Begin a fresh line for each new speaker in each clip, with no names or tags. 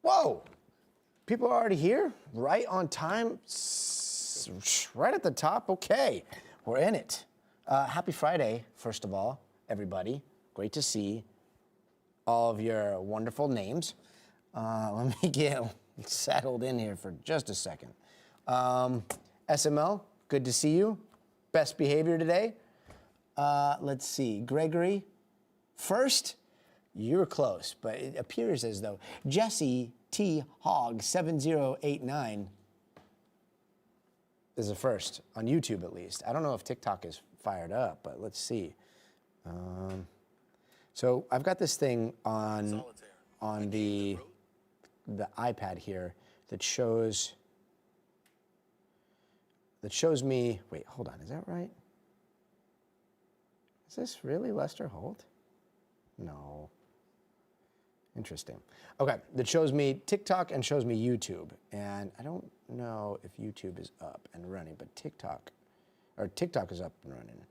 Whoa! People are already here? Right on time? Right at the top? Okay, we're in it. Happy Friday, first of all, everybody. Great to see all of your wonderful names. Let me get settled in here for just a second. SML, good to see you. Best behavior today. Let's see, Gregory, first. You're close, but it appears as though Jesse T. Hogg 7089 is a first, on YouTube at least. I don't know if TikTok is fired up, but let's see. So I've got this thing on the iPad here that shows me, wait, hold on, is that right? Is this really Lester Holt? No. Interesting. Okay, that shows me TikTok and shows me YouTube. And I don't know if YouTube is up and running, but TikTok is up and running.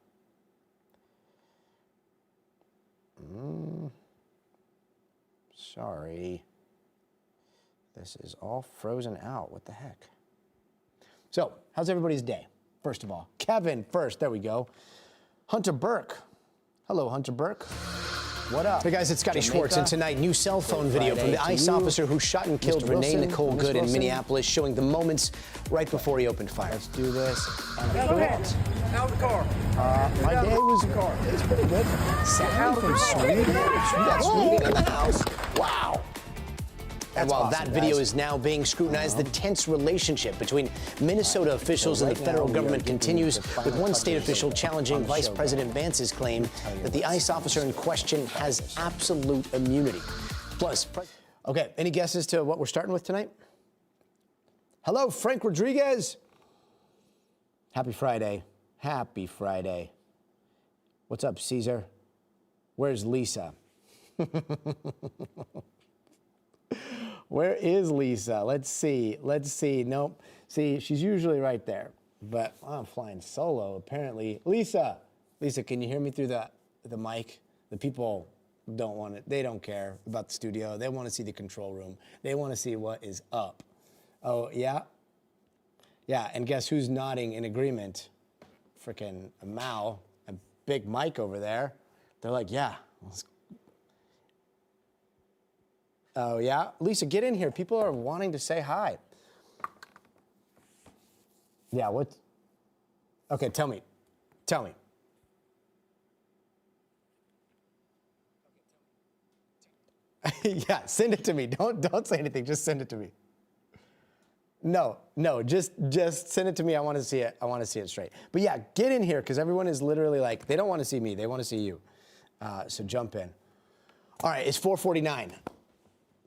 Sorry. This is all frozen out. What the heck? So, how's everybody's day? First of all, Kevin first. There we go. Hunter Burke. Hello, Hunter Burke. What up? Hey guys, it's Scotty Schwartz, and tonight, new cell phone video from the ICE officer who shot and killed Renee Nicole Good in Minneapolis, showing the moments right before he opened fire. Let's do this.
Okay. How's the car?
My day was it's pretty good. Sound from Sweden. We got Sweden in the house. Wow. And while that video is now being scrutinized, the tense relationship between Minnesota officials and the federal government continues, with one state official challenging Vice President Vance's claim that the ICE officer in question has absolute immunity. Plus, okay, any guesses to what we're starting with tonight? Hello, Frank Rodriguez. Happy Friday. Happy Friday. What's up, Caesar? Where's Lisa? Where is Lisa? Let's see. Nope. See, she's usually right there. But I'm flying solo, apparently. Lisa, can you hear me through the mic? The people don't want it. They don't care about the studio. They want to see the control room. They want to see what is up. Oh, yeah? Yeah, and guess who's nodding in agreement? Frickin' Mao and Big Mike over there. They're like, yeah, let's go. Oh, yeah? Lisa, get in here. People are wanting to say hi. Yeah, what? Okay, tell me. Yeah, send it to me. Don't say anything. Just send it to me. No, just send it to me. I want to see it. I want to see it straight. But yeah, get in here, because everyone is literally like, they don't want to see me. They want to see you. So jump in. All right, it's 4:49.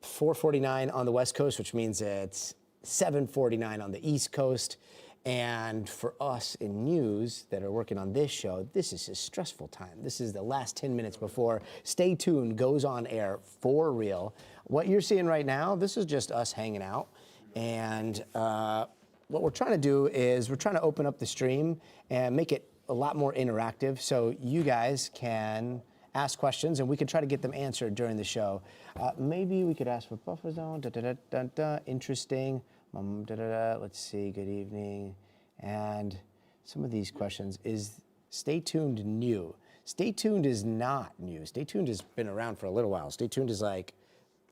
4:49 on the West Coast, which means it's 7:49 on the East Coast. And for us in news that are working on this show, this is a stressful time. This is the last 10 minutes before Stay Tuned goes on air for real. What you're seeing right now, this is just us hanging out. And what we're trying to do is we're trying to open up the stream and make it a lot more interactive so you guys can ask questions, and we can try to get them answered during the show. Maybe we could ask for Buffer Zone, interesting, let's see, good evening. And some of these questions, is Stay Tuned new? Stay Tuned is not new. Stay Tuned has been around for a little while. Stay Tuned is like,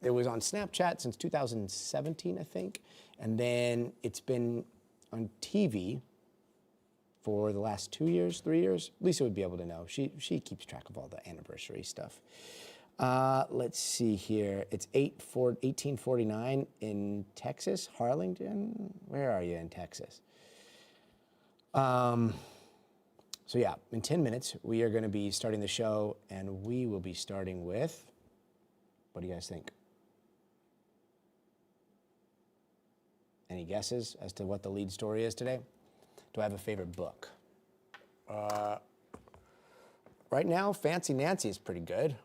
it was on Snapchat since 2017, I think, and then it's been on TV for the last 2 years, 3 years. Lisa would be able to know. She keeps track of all the anniversary stuff. Let's see here. It's 1849 in Texas, Harlingen. Where are you in Texas? So yeah, in 10 minutes, we are going to be starting the show, and we will be starting with, what do you guys think? Any guesses as to what the lead story is today? Do I have a favorite book? Right now, Fancy Nancy is pretty good.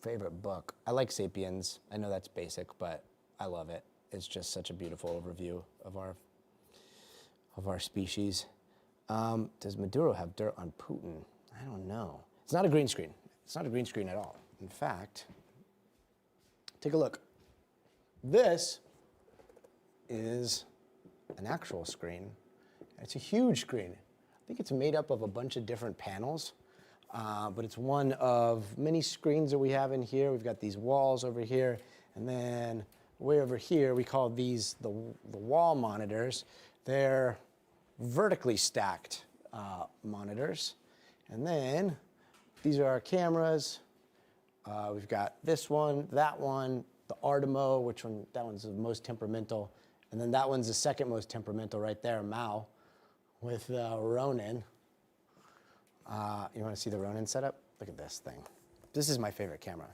Favorite book? I like Sapiens. I know that's basic, but I love it. It's just such a beautiful overview of our species. Does Maduro have dirt on Putin? I don't know. It's not a green screen. It's not a green screen at all. In fact, Take a look. This is an actual screen. It's a huge screen. I think it's made up of a bunch of different panels, but it's one of many screens that we have in here. We've got these walls over here, and then way over here, we call these the wall monitors. They're vertically stacked monitors. And then these are our cameras. We've got this one, that one, the Artemo, that one's the most temperamental. And then that one's the second most temperamental right there, Mao, with Ronin. You want to see the Ronin setup? Look at this thing. This is my favorite camera.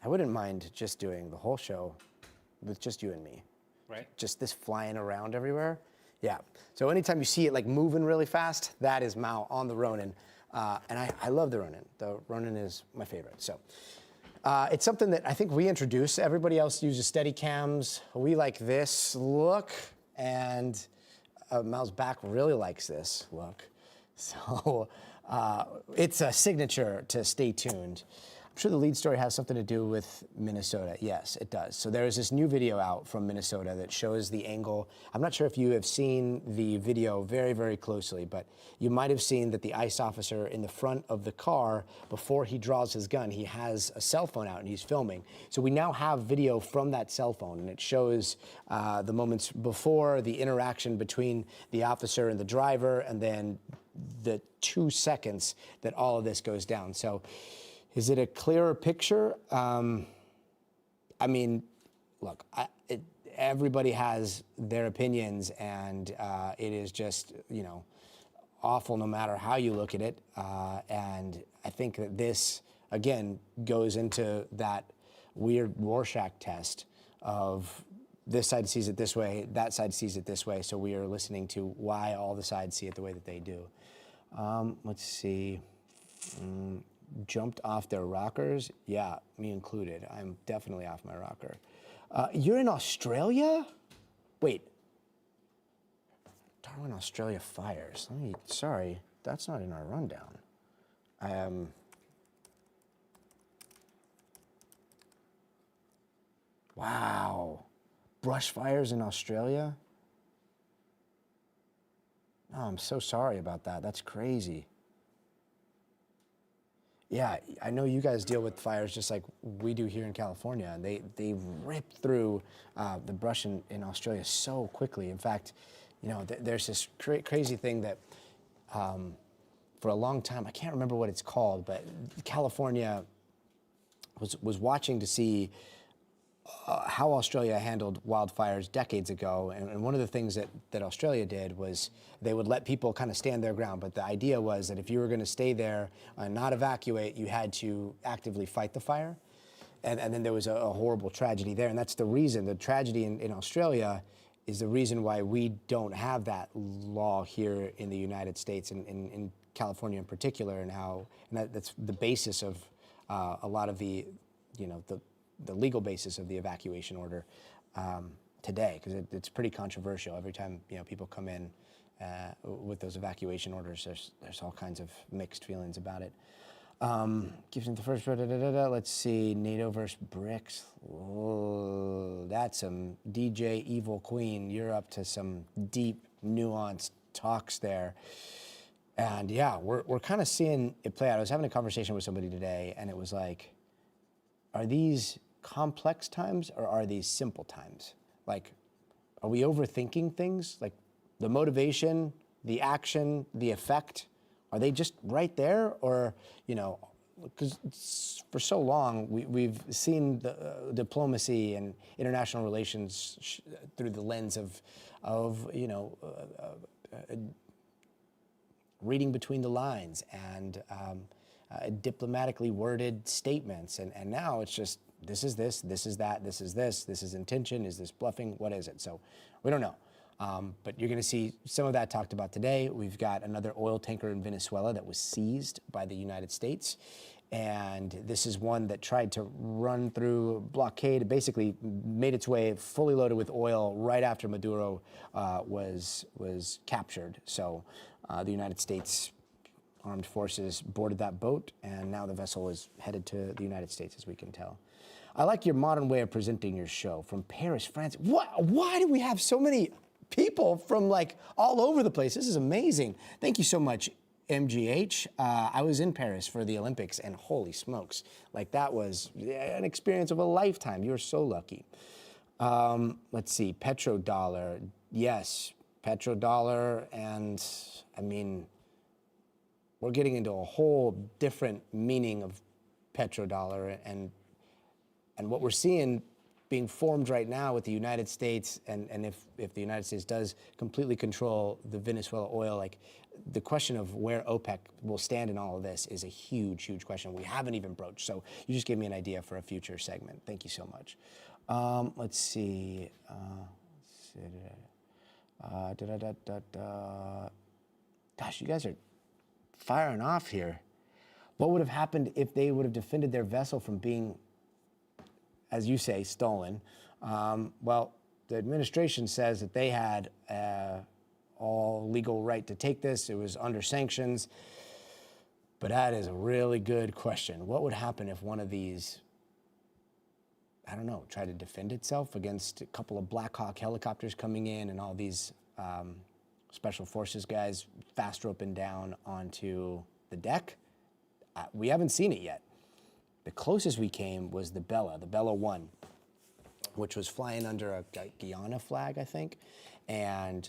I wouldn't mind just doing the whole show with just you and me.
Right.
Just this flying around everywhere. Yeah. So anytime you see it like moving really fast, that is Mao on the Ronin. And I love the Ronin. The Ronin is my favorite. So it's something that I think we introduce. Everybody else uses Steadicams. We like this look, and Mao's back really likes this look. So it's a signature to Stay Tuned. I'm sure the lead story has something to do with Minnesota. Yes, it does. So there is this new video out from Minnesota that shows the angle. I'm not sure if you have seen the video very, very closely, but you might have seen that the ICE officer in the front of the car, before he draws his gun, he has a cell phone out and he's filming. So we now have video from that cell phone, and it shows the moments before, the interaction between the officer and the driver, and then the 2 seconds that all of this goes down. So is it a clearer picture? I mean, look, everybody has their opinions, and it is just, awful no matter how you look at it. And I think that this, again, goes into that weird Rorschach test of this side sees it this way, that side sees it this way, so we are listening to why all the sides see it the way that they do. Let's see. Jumped off their rockers? Yeah, me included. I'm definitely off my rocker. You're in Australia? Wait. Darwin, Australia fires. Sorry, that's not in our rundown. Wow. Brush fires in Australia? Oh, I'm so sorry about that. That's crazy. Yeah, I know you guys deal with fires just like we do here in California, and they rip through the brush in Australia so quickly. In fact, there's this crazy thing that for a long time, I can't remember what it's called, but California was watching to see how Australia handled wildfires decades ago. And one of the things that Australia did was they would let people kind of stand their ground. But the idea was that if you were going to stay there and not evacuate, you had to actively fight the fire. And then there was a horrible tragedy there. And that's the reason, the tragedy in Australia is the reason why we don't have that law here in the United States, and in California in particular, and that's the basis of a lot of the legal basis of the evacuation order today, because it's pretty controversial. Every time people come in with those evacuation orders, there's all kinds of mixed feelings about it. Gives me the first. Let's see, NATO versus BRICS. Oh, that's some DJ Evil Queen. You're up to some deep, nuanced talks there. And yeah, we're kind of seeing it play out. I was having a conversation with somebody today, and it was like, are these complex times or are these simple times? Like, are we overthinking things? Like the motivation, the action, the effect, are they just right there? Or, because for so long we've seen the diplomacy and international relations through the lens of reading between the lines and diplomatically worded statements, and now it's just this is this is that, this is intention, is this bluffing, what is it? So we don't know. But you're going to see some of that talked about today. We've got another oil tanker in Venezuela that was seized by the United States. And this is one that tried to run through blockade, basically made its way fully loaded with oil right after Maduro was captured. So the United States armed forces boarded that boat, and now the vessel is headed to the United States, as we can tell. I like your modern way of presenting your show. From Paris, France. Why do we have so many people from like all over the place? This is amazing. Thank you so much, MGH. I was in Paris for the Olympics, and holy smokes, like that was an experience of a lifetime. You're so lucky. Let's see, petrodollar. Yes, petrodollar, and I mean, we're getting into a whole different meaning of petrodollar, and what we're seeing being formed right now with the United States, and if the United States does completely control the Venezuela oil, like the question of where OPEC will stand in all of this is a huge, huge question we haven't even broached. So you just gave me an idea for a future segment. Thank you so much. Let's see. Gosh, you guys are firing off here. What would have happened if they would have defended their vessel from being, as you say, stolen? Well, the administration says that they had all legal right to take this. It was under sanctions. But that is a really good question. What would happen if one of these, I don't know, tried to defend itself against a couple of Black Hawk helicopters coming in and all these special forces guys fast roping down onto the deck? We haven't seen it yet. The closest we came was the Bella 1, which was flying under a Guyana flag, I think, and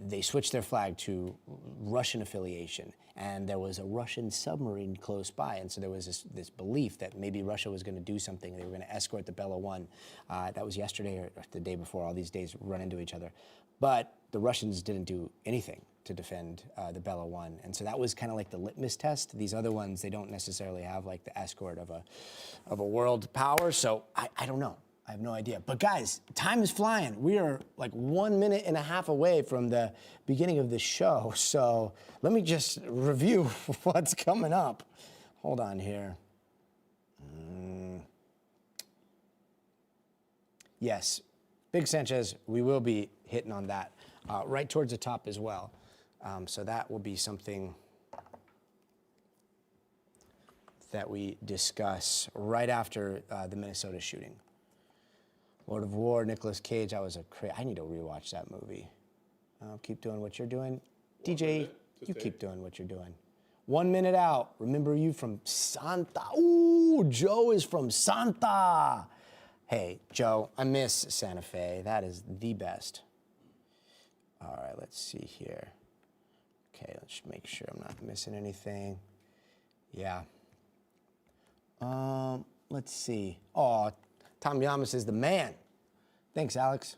they switched their flag to Russian affiliation, and there was a Russian submarine close by, and so there was this belief that maybe Russia was going to do something. They were going to escort the Bella 1. That was yesterday or the day before. All these days run into each other. But the Russians didn't do anything to defend the Bella 1, and so that was kind of like the litmus test. These other ones, they don't necessarily have like the escort of a world power, so I don't know. I have no idea. But guys, time is flying. We are like 1.5 minutes away from the beginning of the show. So let me just review what's coming up. Hold on here. Yes, Big Sanchez, we will be hitting on that right towards the top as well. So that will be something that we discuss right after the Minnesota shooting. Lord of War, Nicolas Cage. I need to rewatch that movie. Keep doing what you're doing. DJ, you keep doing what you're doing. 1 minute out. Remember you from Santa. Ooh, Joe is from Santa. Hey, Joe, I miss Santa Fe. That is the best. All right, let's see here. Okay, let's make sure I'm not missing anything. Yeah. Let's see. Oh, Tom Yamas is the man. Thanks, Alex.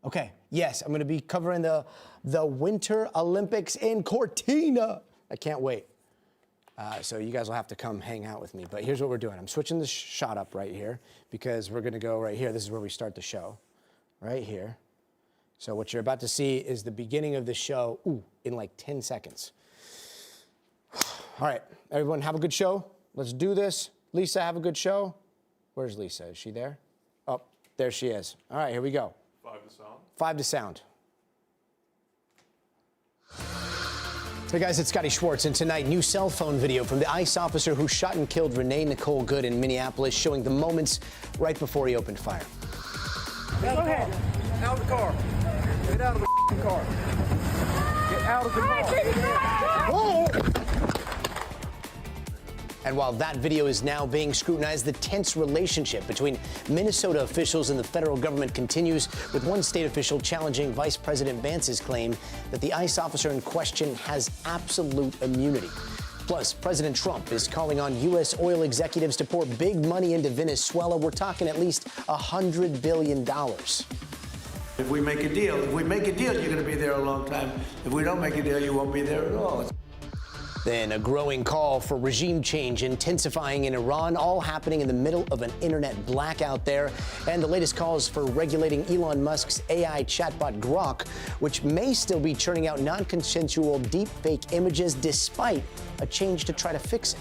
Okay, yes, I'm going to be covering the Winter Olympics in Cortina. I can't wait. So you guys will have to come hang out with me. But here's what we're doing. I'm switching the shot up right here because we're going to go right here. This is where we start the show, right here. So what you're about to see is the beginning of the show in like 10 seconds. All right, everyone have a good show. Let's do this. Lisa, have a good show. Where's Lisa? Is she there? Oh, there she is. All right, here we go.
5 to sound.
5 to sound. Hey guys, it's Scotty Schwartz, and tonight, new cell phone video from the ICE officer who shot and killed Renee Nicole Good in Minneapolis, showing the moments right before he opened fire.
Go ahead. Out of the car. Get out of the car. Get out of the car.
Whoa! And while that video is now being scrutinized, the tense relationship between Minnesota officials and the federal government continues, with one state official challenging Vice President Vance's claim that the ICE officer in question has absolute immunity. Plus, President Trump is calling on U.S. oil executives to pour big money into Venezuela. We're talking at least $100 billion.
If we make a deal, you're going to be there a long time. If we don't make a deal, you won't be there at all.
Then a growing call for regime change intensifying in Iran, all happening in the middle of an internet blackout there. And the latest calls for regulating Elon Musk's AI chatbot Grok, which may still be churning out non-consensual deepfake images despite a change to try to fix it.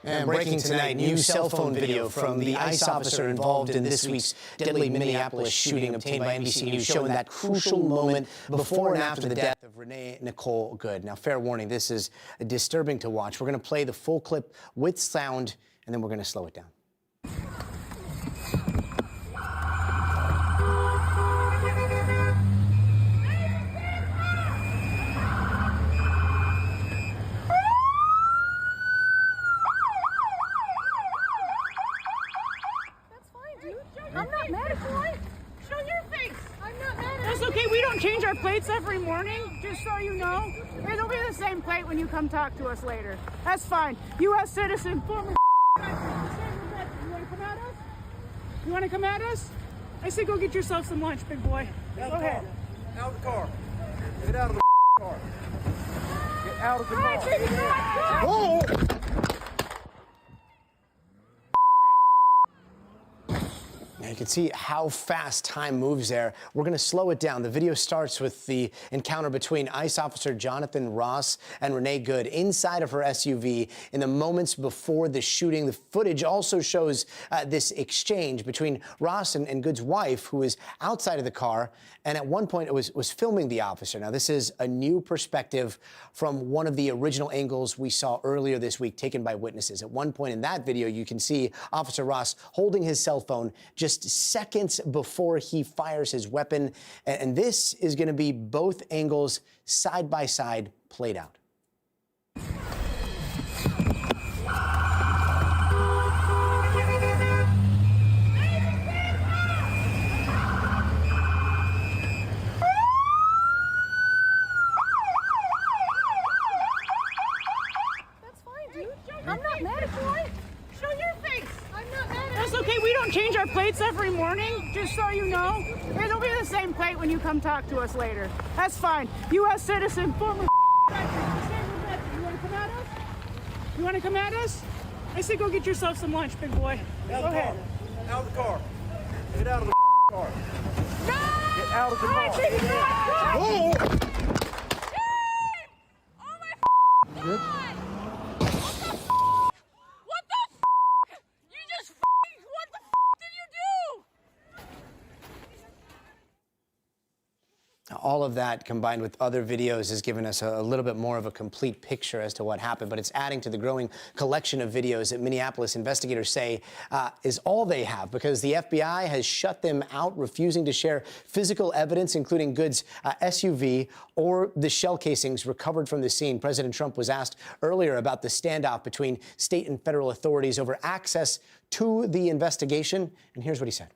And
breaking tonight, new cell phone video from the ICE officer involved in this week's deadly Minneapolis shooting obtained by NBC News, showing that crucial moment before and after the death of Renee Nicole Good. Now, fair warning, this is disturbing to watch. We're going to play the full clip with sound, and then we're going to slow it down.
I'm not mad at you. Show your face. I'm not mad at you. That's okay. We don't change our plates every morning, just so you know. It'll be the same plate when you come talk to us later. That's fine. U.S. citizen, former. You want to come at us? You want to come at us? I say go get yourself some lunch, big boy. Go ahead.
Out of the car. Get out of the car. Get out of the car.
Whoa! You can see how fast time moves there. We're going to slow it down. The video starts with the encounter between ICE officer Jonathan Ross and Renee Good inside of her SUV in the moments before the shooting. The footage also shows this exchange between Ross and Good's wife, who was outside of the car, and at one point it was filming the officer. Now, this is a new perspective from one of the original angles we saw earlier this week taken by witnesses. At one point in that video, you can see Officer Ross holding his cell phone just seconds before he fires his weapon. And this is going to be both angles side by side played out.
That's fine, dude. I'm not mad at you. Show your face. I'm not mad at you. That's okay. We don't change our plates every morning, just so you know. It'll be the same plate when you come talk to us later. That's fine. U.S. citizen, former. You want to come at us? You want to come at us? I say go get yourself some lunch, big boy. Go ahead.
Out of the car. Get out of the car.
No!
Get out of the car.
Whoa!
Oh my God! What the f? You just what the f did you do?
All of that combined with other videos has given us a little bit more of a complete picture as to what happened, but it's adding to the growing collection of videos that Minneapolis investigators say is all they have, because the FBI has shut them out, refusing to share physical evidence, including Good's SUV or the shell casings recovered from the scene. President Trump was asked earlier about the standoff between state and federal authorities over access to the investigation, and here's what he said.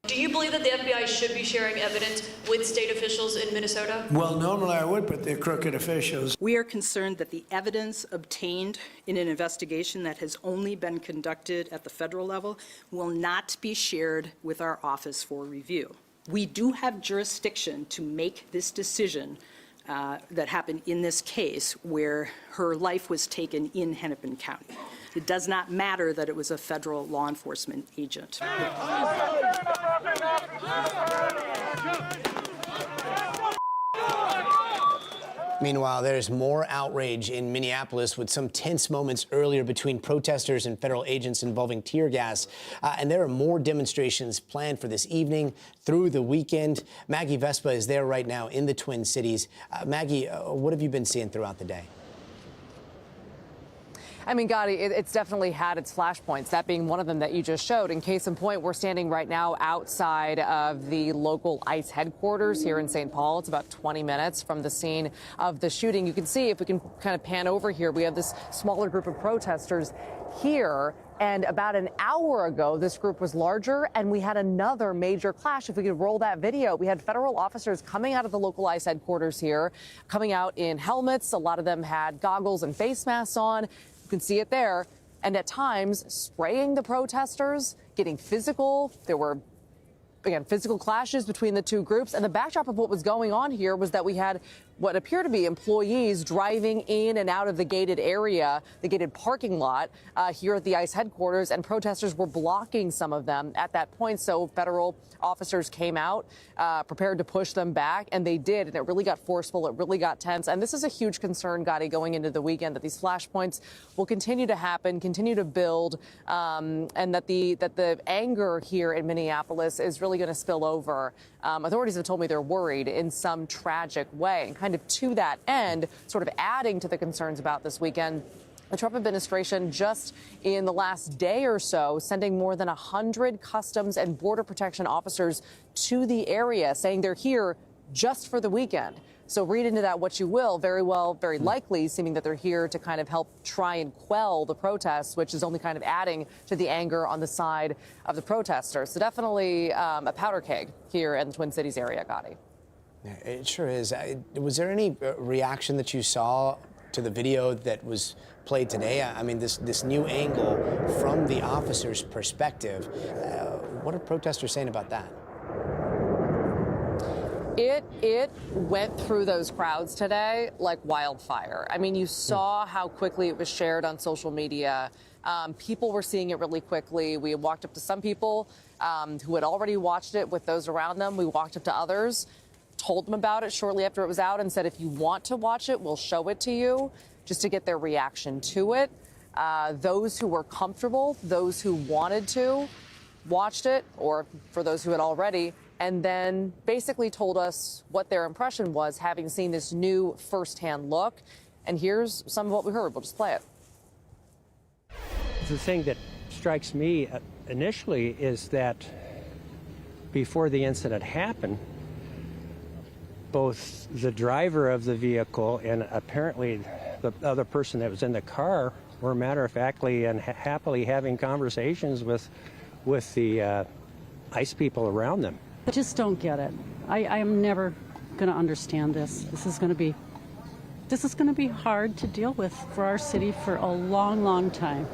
Do you believe that the FBI should be sharing evidence with state officials in Minnesota?
Well, normally I would, but they're crooked officials.
We are concerned that the evidence obtained in an investigation that has only been conducted at the federal level will not be shared with our office for review. We do have jurisdiction to make this decision that happened in this case where her life was taken in Hennepin County. It does not matter that it was a federal law enforcement agent.
Meanwhile, there's more outrage in Minneapolis with some tense moments earlier between protesters and federal agents involving tear gas. And there are more demonstrations planned for this evening through the weekend. Maggie Vespa is there right now in the Twin Cities. Maggie, what have you been seeing throughout the day?
I mean, Gotti, it's definitely had its flashpoints, that being one of them that you just showed. In case in point, we're standing right now outside of the local ICE headquarters here in St. Paul. It's about 20 minutes from the scene of the shooting. You can see, if we can kind of pan over here, we have this smaller group of protesters here. And about an hour ago, this group was larger, and we had another major clash. If we could roll that video, we had federal officers coming out of the local ICE headquarters here, coming out in helmets. A lot of them had goggles and face masks on. You can see it there. And at times, spraying the protesters, getting physical. There were, again, physical clashes between the two groups. And the backdrop of what was going on here was that we had what appear to be employees driving in and out of the gated area, the gated parking lot here at the ICE headquarters, and protesters were blocking some of them at that point. So federal officers came out prepared to push them back, and they did. And it really got forceful. It really got tense. And this is a huge concern, Gotti, going into the weekend, that these flashpoints will continue to happen, continue to build, and that the anger here in Minneapolis is really going to spill over. Authorities have told me they're worried in some tragic way. And kind of to that end, sort of adding to the concerns about this weekend, the Trump administration just in the last day or so sending more than 100 Customs and Border Protection officers to the area, saying they're here just for the weekend. So read into that what you will. Very likely seeming that they're here to kind of help try and quell the protests, which is only kind of adding to the anger on the side of the protesters. So definitely a powder keg here in the Twin Cities area, Gotti.
Yeah, it sure is. Was there any reaction that you saw to the video that was played today? I mean, this new angle from the officer's perspective. What are protesters saying about that?
It went through those crowds today like wildfire. I mean, you saw how quickly it was shared on social media. People were seeing it really quickly. We walked up to some people who had already watched it with those around them. We walked up to others, told them about it shortly after it was out, and said, if you want to watch it, we'll show it to you, just to get their reaction to it. Those who were comfortable, those who wanted to, watched it, or for those who had already, and then basically told us what their impression was, having seen this new firsthand look. And here's some of what we heard. We'll just play it.
The thing that strikes me initially is that before the incident happened, both the driver of the vehicle and apparently the other person that was in the car were matter-of-factly and happily having conversations with the ICE people around them.
I just don't get it. I am never going to understand this. This is going to be hard to deal with for our city for a long, long time.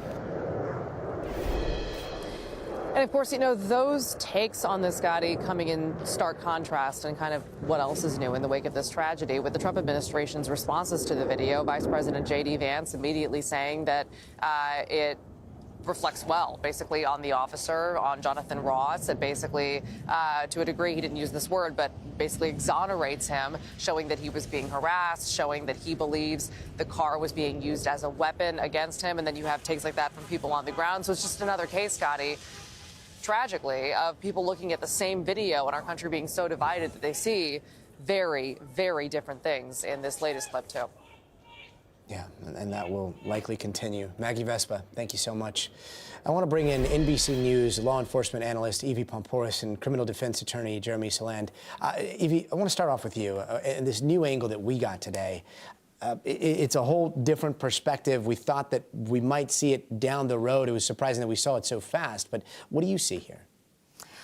And of course, you know, those takes on this, Gotti, coming in stark contrast and kind of what else is new in the wake of this tragedy. With the Trump administration's responses to the video, Vice President J.D. Vance immediately saying that it reflects well, basically, on the officer, on Jonathan Ross, and basically, to a degree, he didn't use this word, but basically exonerates him, showing that he was being harassed, showing that he believes the car was being used as a weapon against him. And then you have takes like that from people on the ground. So it's just another case, Gotti, tragically, of people looking at the same video and our country being so divided that they see very, very different things in this latest clip, too.
Yeah, and that will likely continue. Maggie Vespa, thank you so much. I want to bring in NBC News law enforcement analyst Evie Pompouris and criminal defense attorney Jeremy Saland. Evie, I want to start off with you. And this new angle that we got today, it's a whole different perspective. We thought that we might see it down the road. It was surprising that we saw it so fast. But what do you see here?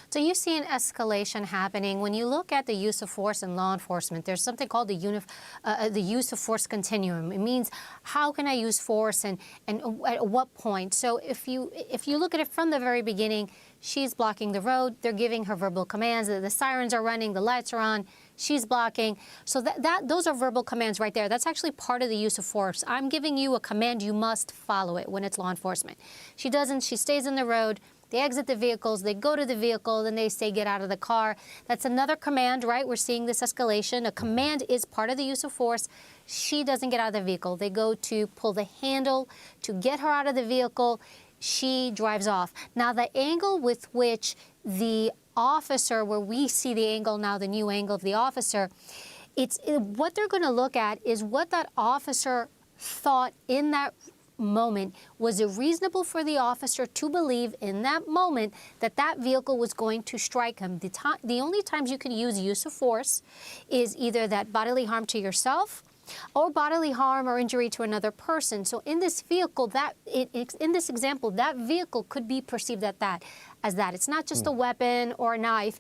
So you see an escalation happening. When you look at the use of force in law enforcement, there's something called the use of force continuum. It means how can I use force and at what point. So if you look at it from the very beginning, she's blocking the road. They're giving her verbal commands. The sirens are running. The lights are on. She's blocking. So those are verbal commands right there. That's actually part of the use of force. I'm giving you a command. You must follow it when it's law enforcement. She doesn't. She stays in the road. They exit the vehicles, they go to the vehicle, then they say, get out of the car. That's another command, right? We're seeing this escalation. A command is part of the use of force. She doesn't get out of the vehicle. They go to pull the handle to get her out of the vehicle. She drives off. Now, the angle with which the officer, where we see the angle now, the new angle of the officer, what they're going to look at is what that officer thought in that moment. Was it reasonable for the officer to believe in that moment that that vehicle was going to strike him? The only times you can use of force is either that bodily harm to yourself or bodily harm or injury to another person. So in this vehicle, in this example, that vehicle could be perceived as that. It's not just a weapon or a knife.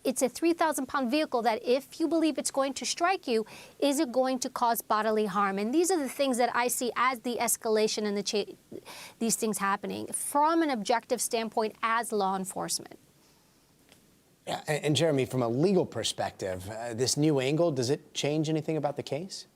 It's a 3,000-pound vehicle that if you believe it's going to strike you, is it going to cause bodily harm? And these are the things that I see as the escalation and these things happening from an objective standpoint as law enforcement.
And Jeremy, from a legal perspective, this new angle, does it change anything about the case?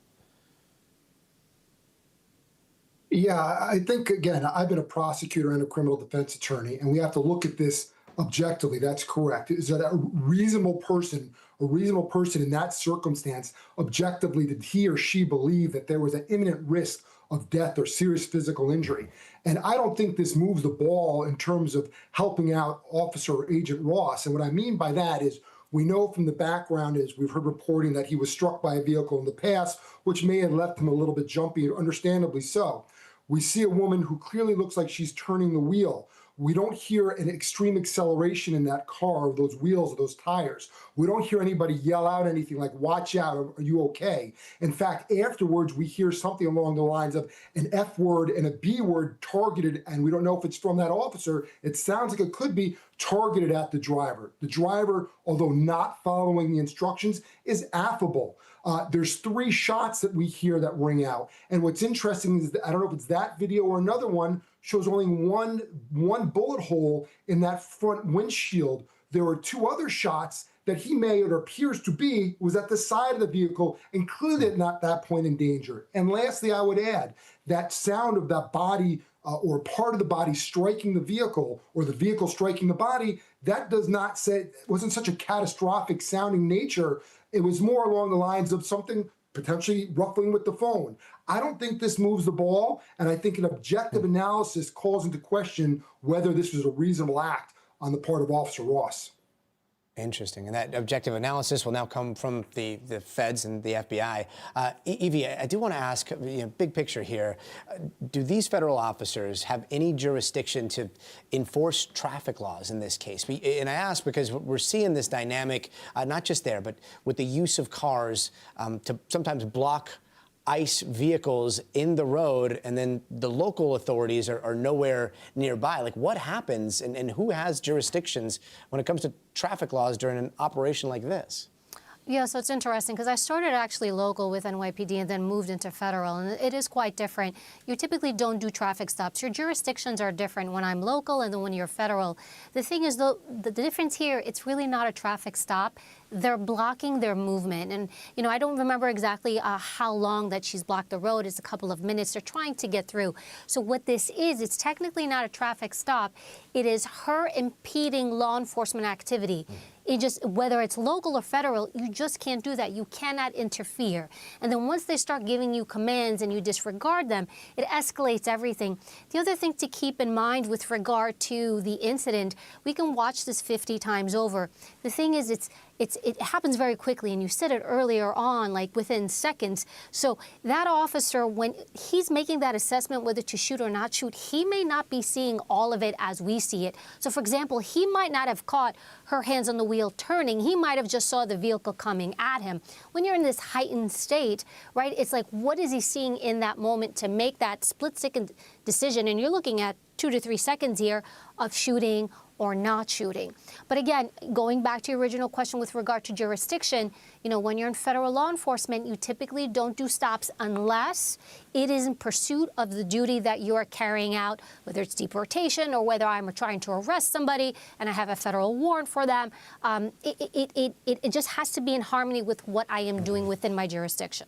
Yeah, I think, again, I've been a prosecutor and a criminal defense attorney, and we have to look at this objectively. That's correct. Is that a reasonable person in that circumstance, objectively, did he or she believe that there was an imminent risk of death or serious physical injury? And I don't think this moves the ball in terms of helping out Officer or Agent Ross. And what I mean by that is, we know from the background is we've heard reporting that he was struck by a vehicle in the past, which may have left him a little bit jumpy, understandably so. We see a woman who clearly looks like she's turning the wheel. We don't hear an extreme acceleration in that car, or those wheels, or those tires. We don't hear anybody yell out anything like, watch out, are you okay? In fact, afterwards, we hear something along the lines of an F word and a B word targeted, and we don't know if it's from that officer. It sounds like it could be targeted at the driver. The driver, although not following the instructions, is affable. There's 3 shots that we hear that ring out. And what's interesting is that, I don't know if it's that video or another one, shows only one bullet hole in that front windshield. There were 2 other shots that he may, or appears to be, was at the side of the vehicle, and clearly at that point in danger. And lastly, I would add, that sound of that body or part of the body striking the vehicle, or the vehicle striking the body, that does not say, it wasn't such a catastrophic sounding nature. It was more along the lines of something potentially ruffling with the phone. I don't think this moves the ball, and I think an objective analysis calls into question whether this was a reasonable act on the part of Officer Ross.
Interesting. And that objective analysis will now come from the feds and the FBI. Evie, I do want to ask, big picture here, do these federal officers have any jurisdiction to enforce traffic laws in this case? And I ask because we're seeing this dynamic, not just there, but with the use of cars to sometimes block ICE vehicles in the road, and then the local authorities are nowhere nearby. Like, what happens and who has jurisdictions when it comes to traffic laws during an operation like this?
Yeah, so it's interesting because I started actually local with NYPD and then moved into federal, and it is quite different. You typically don't do traffic stops. Your jurisdictions are different when I'm local and then when you're federal. The thing is, though, the difference here, it's really not a traffic stop. They're blocking their movement. And, I don't remember exactly how long that she's blocked the road. It's a couple of minutes. They're trying to get through. So what this is, it's technically not a traffic stop. It is her impeding law enforcement activity. It just, whether it's local or federal, you just can't do that. You cannot interfere. And then once they start giving you commands and you disregard them, it escalates everything. The other thing to keep in mind with regard to the incident, we can watch this 50 times over. The thing is, it happens very quickly, and you said it earlier on, like within seconds. So that officer, when he's making that assessment whether to shoot or not shoot, he may not be seeing all of it as we see it. So, for example, he might not have caught her hands on the wheel turning. He might have just saw the vehicle coming at him. When you're in this heightened state, right, it's like, what is he seeing in that moment to make that split-second decision? And you're looking at 2 to 3 seconds here of shooting or not shooting. But again, going back to your original question with regard to jurisdiction, when you're in federal law enforcement, you typically don't do stops unless it is in pursuit of the duty that you are carrying out, whether it's deportation or whether I'm trying to arrest somebody and I have a federal warrant for them. It just has to be in harmony with what I am doing within my jurisdiction.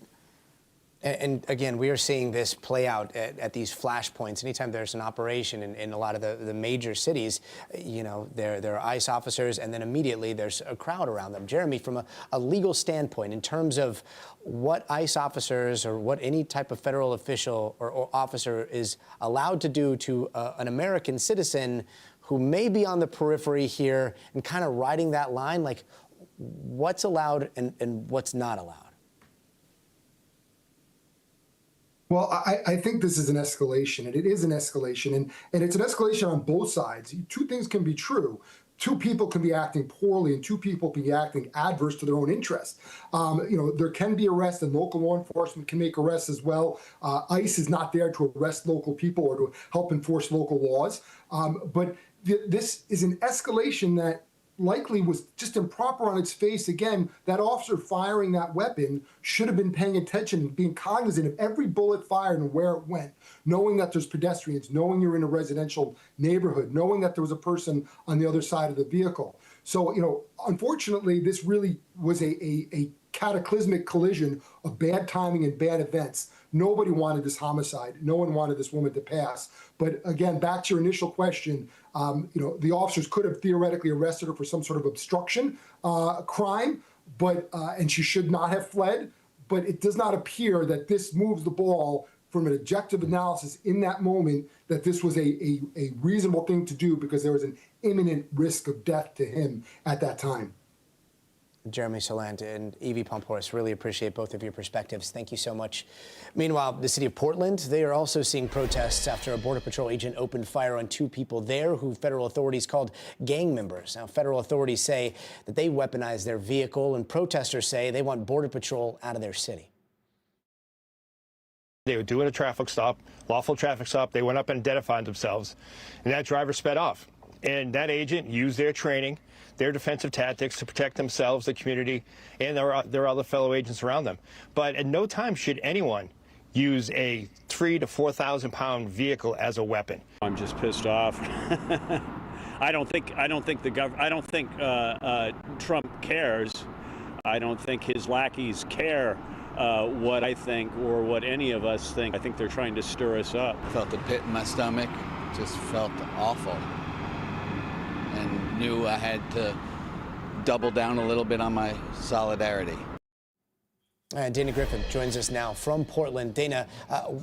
And again, we are seeing this play out at these flashpoints. Anytime there's an operation in a lot of the major cities, there are ICE officers, and then immediately there's a crowd around them. Jeremy, from a legal standpoint, in terms of what ICE officers or what any type of federal official or officer is allowed to do to an American citizen who may be on the periphery here and kind of riding that line, like what's allowed and what's not allowed?
Well, I think this is an escalation, and it is an escalation, and it's an escalation on both sides. 2 things can be true. 2 people can be acting poorly, and 2 people can be acting adverse to their own interests. There can be arrests, and local law enforcement can make arrests as well. ICE is not there to arrest local people or to help enforce local laws. But this is an escalation that likely was just improper on its face. Again, that officer firing that weapon should have been paying attention and being cognizant of every bullet fired and where it went, knowing that there's pedestrians, knowing you're in a residential neighborhood, knowing that there was a person on the other side of the vehicle. So, you know, unfortunately, this really was a cataclysmic collision of bad timing and bad events. Nobody wanted this homicide. No one wanted this woman to pass. But again, back to your initial question, you know, the officers could have theoretically arrested her for some sort of obstruction crime, but and she should not have fled. But it does not appear that this moves the ball from an objective analysis in that moment that this was a reasonable thing to do because there was an imminent risk of death to him at that time.
Jeremy Salant and Evie Pomporis, really appreciate both of your perspectives. Thank you so much. Meanwhile, the city of Portland, they are also seeing protests after a Border Patrol agent opened fire on 2 people there who federal authorities called gang members. Now, federal authorities say that they weaponized their vehicle, and protesters say they want Border Patrol out of their city.
They were doing a traffic stop, lawful traffic stop. They went up and identified themselves, and that driver sped off. And that agent used their training, their defensive tactics to protect themselves, the community, and their other fellow agents around them. But at no time should anyone use a 3,000 to 4,000 pound vehicle as a weapon.
I'm just pissed off. I don't think Trump cares. I don't think his lackeys care what I think or what any of us think. I think they're trying to stir us up.
Felt a pit in my stomach, just felt awful, and knew I had to double down a little bit on my solidarity.
Dana Griffin joins us now from Portland. Dana,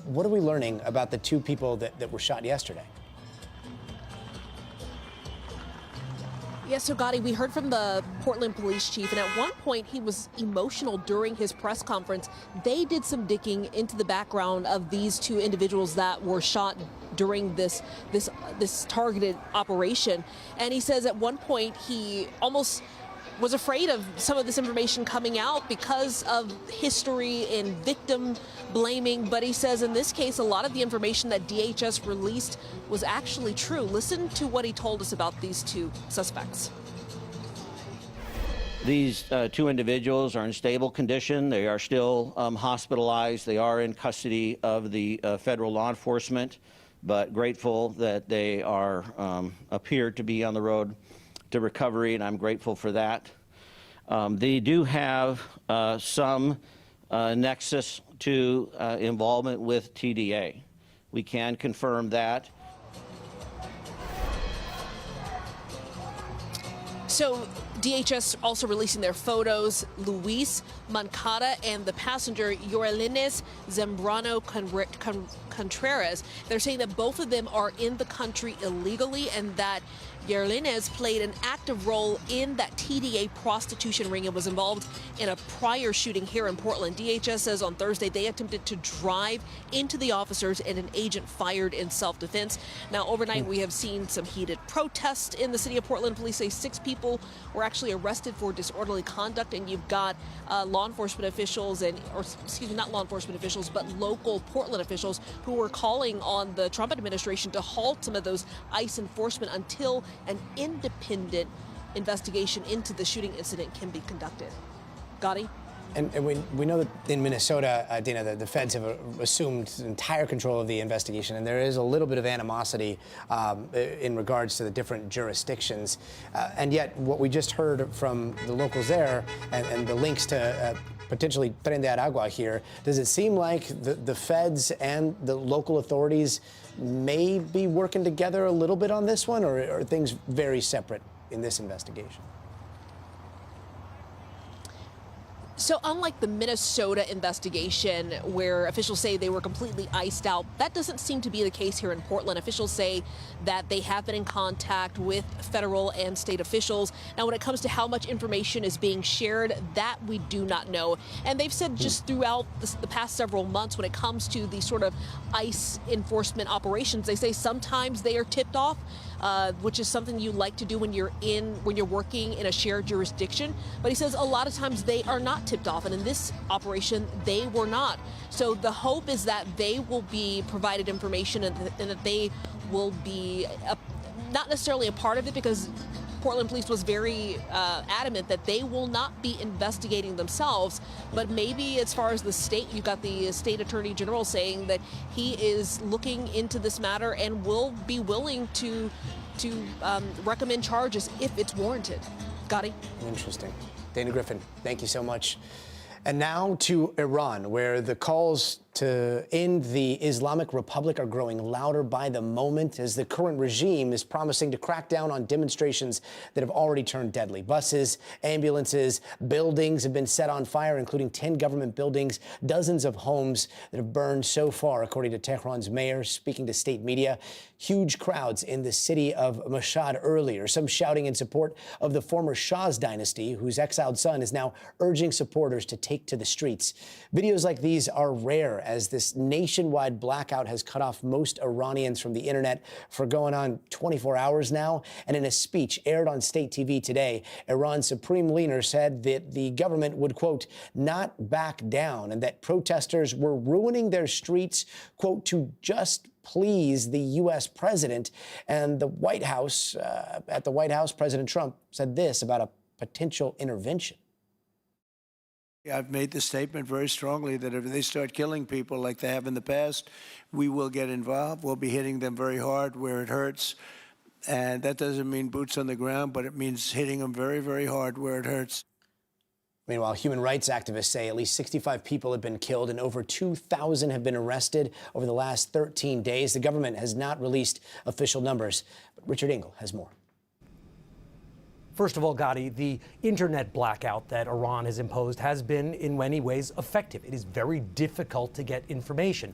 what are we learning about the 2 people that were shot yesterday?
Yes, so Gotti, we heard from the Portland police chief, and at one point he was emotional during his press conference. They did some digging into the background of these 2 individuals that were shot during this targeted operation. And he says at one point he almost was afraid of some of this information coming out because of history and victim blaming. But he says in this case, a lot of the information that DHS released was actually true. Listen to what he told us about these 2 suspects.
These 2 individuals are in stable condition. They are still hospitalized. They are in custody of the federal law enforcement, but grateful that they are appear to be on the road to recovery, and I'm grateful for that. They do have some nexus to involvement with TDA. We can confirm that.
So DHS also releasing their photos. Luis Mancada and the passenger Yorelines Zambrano Contreras. They're saying that both of them are in the country illegally and that Yorelines played an active role in that TDA prostitution ring and was involved in a prior shooting here in Portland. DHS says on Thursday they attempted to drive into the officers and an agent fired in self-defense. Now, overnight we have seen some heated protests in the city of Portland. Police say 6 people were actually arrested for disorderly conduct, and you've got law enforcement officials not law enforcement officials, but local Portland officials who were calling on the Trump administration to halt some of those ICE enforcement until an independent investigation into the shooting incident can be conducted. Gotti?
And we know that in Minnesota, Dana, the feds have assumed entire control of the investigation, and there is a little bit of animosity in regards to the different jurisdictions. And yet, what we just heard from the locals there and the links to potentially Tren de Aragua here, does it seem like the feds and the local authorities may be working together a little bit on this one, or are things very separate in this investigation?
So unlike the Minnesota investigation, where officials say they were completely iced out, that doesn't seem to be the case here in Portland. Officials say that they have been in contact with federal and state officials. Now, when it comes to how much information is being shared, that we do not know. And they've said just throughout the past several months, when it comes to these sort of ICE enforcement operations, they say sometimes they are tipped off, which is something you like to do when you're working in a shared jurisdiction. But he says a lot of times they are not tipped off, and in this operation they were not. So the hope is that they will be provided information and that they will be not necessarily a part of it, because Portland police was very adamant that they will not be investigating themselves, but maybe as far as the state, you've got the state attorney general saying that he is looking into this matter and will be willing to recommend charges if it's warranted. Gotti?
Interesting. Dana Griffin, thank you so much. And now to Iran, where the calls to end the Islamic Republic are growing louder by the moment as the current regime is promising to crack down on demonstrations that have already turned deadly. Buses, ambulances, buildings have been set on fire, including 10 government buildings, dozens of homes that have burned so far, according to Tehran's mayor speaking to state media. Huge crowds in the city of Mashhad earlier, some shouting in support of the former Shah's dynasty, whose exiled son is now urging supporters to take to the streets. Videos like these are rare, as this nationwide blackout has cut off most Iranians from the internet for going on 24 hours now. And in a speech aired on state TV today, Iran's supreme leader said that the government would, quote, not back down, and that protesters were ruining their streets, quote, to just please the U.S. president. And the White House, at the White House, President Trump said this about a potential intervention.
I've made the statement very strongly that if they start killing people like they have in the past, we will get involved. We'll be hitting them very hard where it hurts. And that doesn't mean boots on the ground, but it means hitting them very, very hard where it hurts.
Meanwhile, human rights activists say at least 65 people have been killed and over 2,000 have been arrested over the last 13 days. The government has not released official numbers, but Richard Engel has more.
First of all, Gotti, the internet blackout that Iran has imposed has been in many ways effective. It is very difficult to get information.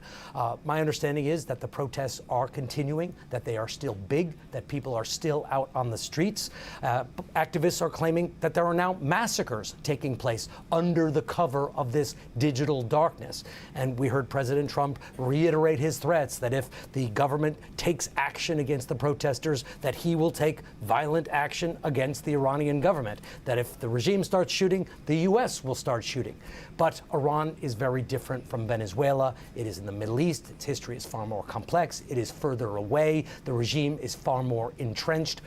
My understanding is that the protests are continuing, that they are still big, that people are still out on the streets. Activists are claiming that there are now massacres taking place under the cover of this digital darkness. And we heard President Trump reiterate his threats that if the government takes action against the protesters, that he will take violent action against the Iranian government, that if the regime starts shooting, the U.S. will start shooting. But Iran is very different from Venezuela. It is in the Middle East. Its history is far more complex. It is further away. The regime is far more entrenched.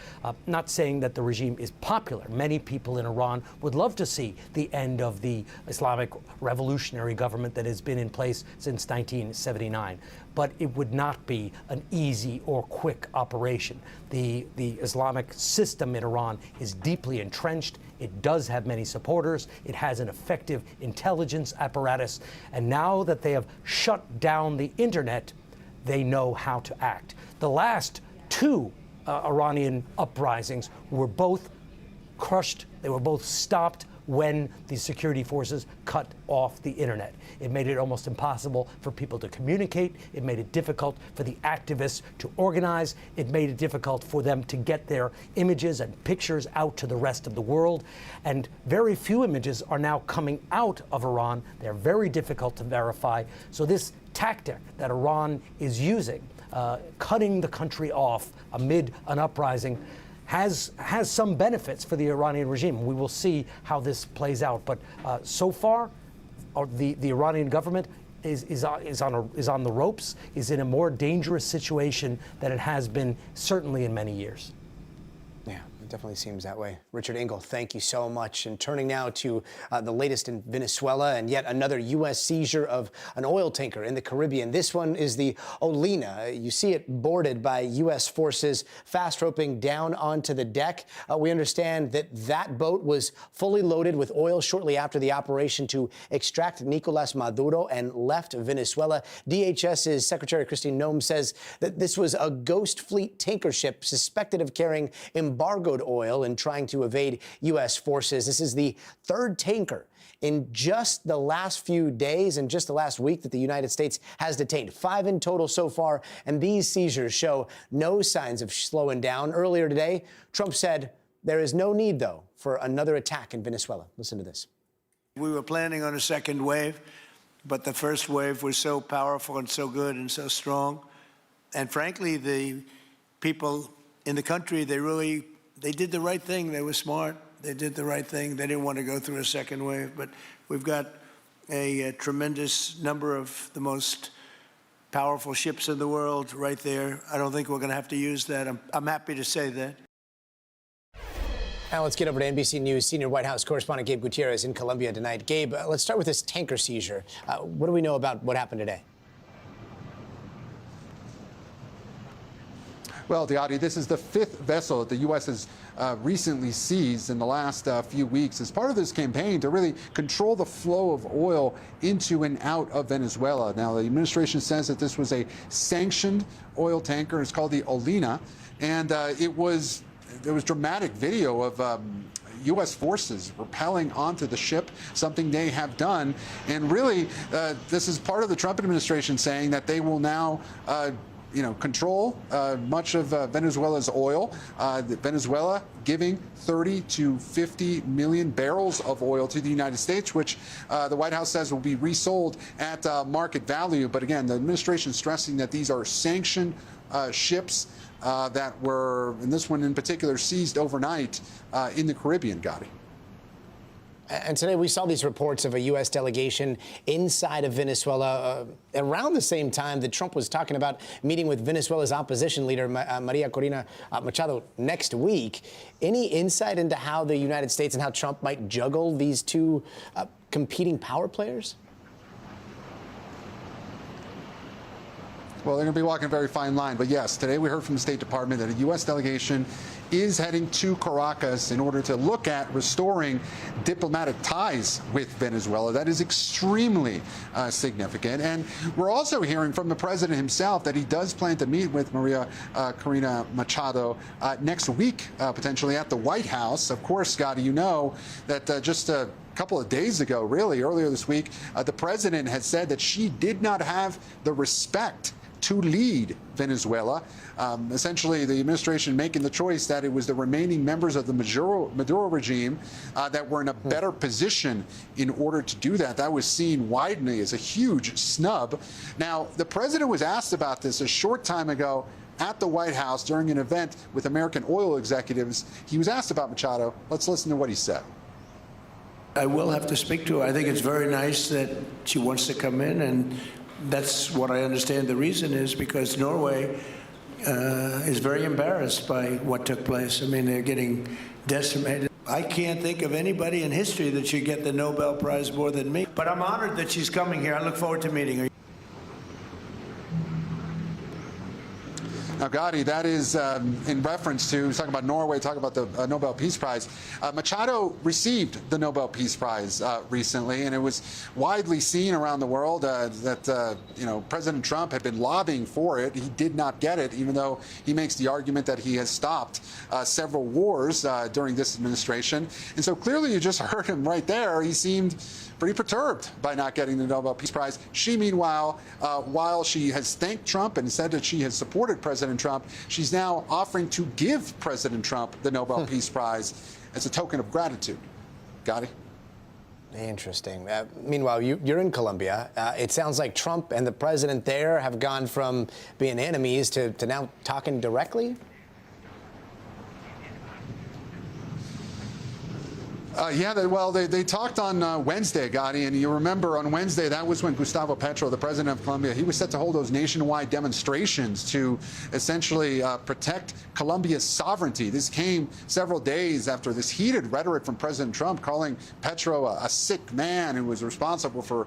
Not saying that the regime is popular. Many people in Iran would love to see the end of the Islamic revolutionary government that has been in place since 1979. But it would not be an easy or quick operation. The Islamic system in Iran is deeply entrenched. It does have many supporters. It has an effective intelligence apparatus. And now that they have shut down the internet, they know how to act. The last two Iranian uprisings were both crushed. They were both stopped when the security forces cut off the internet. It made it almost impossible for people to communicate. It made it difficult for the activists to organize. It made it difficult for them to get their images and pictures out to the rest of the world. And very few images are now coming out of Iran. They're very difficult to verify. So this tactic that Iran is using, cutting the country off amid an uprising, has some benefits for the Iranian regime. We will see how this plays out. But so far, the Iranian government is on the ropes, is in a more dangerous situation than it has been certainly in many years.
Yeah, it definitely seems that way. Richard Engel, thank you so much. And turning now to the latest in Venezuela and yet another U.S. seizure of an oil tanker in the Caribbean. This one is the Olena. You see it boarded by U.S. forces, fast roping down onto the deck. We understand that that boat was fully loaded with oil shortly after the operation to extract Nicolas Maduro and left Venezuela. DHS's Secretary Christine Nome says that this was a ghost fleet tanker ship suspected of carrying embargoed oil and trying to evade U.S. forces. This is the third tanker in just the last few days and just the last week that the United States has detained. 5 in total so far, and these seizures show no signs of slowing down. Earlier today, Trump said there is no need, though, for another attack in Venezuela. Listen to this.
We were planning on a second wave, but the first wave was so powerful and so good and so strong. And frankly, the people in the country, they did the right thing. They were smart. They did the right thing. They didn't want to go through a second wave. But we've got a tremendous number of the most powerful ships in the world right there. I don't think we're going to have to use that. I'm happy to say that.
Now let's get over to NBC News senior White House correspondent Gabe Gutierrez in Colombia tonight. Gabe, let's start with this tanker seizure. What do we know about what happened today?
Well, Diadi, this is the 5th vessel that the U.S. has recently seized in the last few weeks as part of this campaign to really control the flow of oil into and out of Venezuela. Now, the administration says that this was a sanctioned oil tanker. It's called the Olina, and there was dramatic video of U.S. forces rappelling onto the ship, something they have done. And really, this is part of the Trump administration saying that they will now control much of Venezuela's oil. Venezuela giving 30 to 50 million barrels of oil to the United States, which the White House says will be resold at market value. But again, the administration stressing that these are sanctioned ships that were, and this one in particular, seized overnight in the Caribbean, Gotti.
And today we saw these reports of a U.S. delegation inside of Venezuela around the same time that Trump was talking about meeting with Venezuela's opposition leader, Maria Corina Machado, next week. Any insight into how the United States and how Trump might juggle these two competing power players?
Well, they're going to be walking a very fine line. But yes, today we heard from the State Department that a U.S. delegation is heading to Caracas in order to look at restoring diplomatic ties with Venezuela. That is extremely significant. And we're also hearing from the president himself that he does plan to meet with Maria Corina Machado next week, potentially at the White House. Of course, Scotty, you know that just a couple of days ago, really, earlier this week, the president had said that she did not have the respect to lead Venezuela. Essentially, the administration making the choice that it was the remaining members of the Maduro regime that were in a better position in order to do that. That was seen widely as a huge snub. Now, the president was asked about this a short time ago at the White House during an event with American oil executives. He was asked about Machado. Let's listen to what he said.
I will have to speak to her. I think it's very nice that she wants to come in, and that's what I understand the reason is, because Norway is very embarrassed by what took place. I mean, they're getting decimated. I can't think of anybody in history that should get the Nobel Prize more than me. But I'm honored that she's coming here. I look forward to meeting her.
Now, Gotti, that is in reference to talking about Norway, talking about the Nobel Peace Prize. Machado received the Nobel Peace Prize recently, and it was widely seen around the world that President Trump had been lobbying for it. He did not get it, even though he makes the argument that he has stopped several wars during this administration. And so clearly, you just heard him right there. He seemed pretty perturbed by not getting the Nobel Peace Prize. She, meanwhile, while she has thanked Trump and said that she has supported President Trump, she's now offering to give President Trump the Nobel Peace Prize as a token of gratitude. Gotti?
Interesting. Meanwhile, you're in Colombia. It sounds like Trump and the president there have gone from being enemies to now talking directly?
They talked on Wednesday, Gotti, and you remember on Wednesday, that was when Gustavo Petro, the president of Colombia, he was set to hold those nationwide demonstrations to essentially protect Colombia's sovereignty. This came several days after this heated rhetoric from President Trump calling Petro a sick man who was responsible for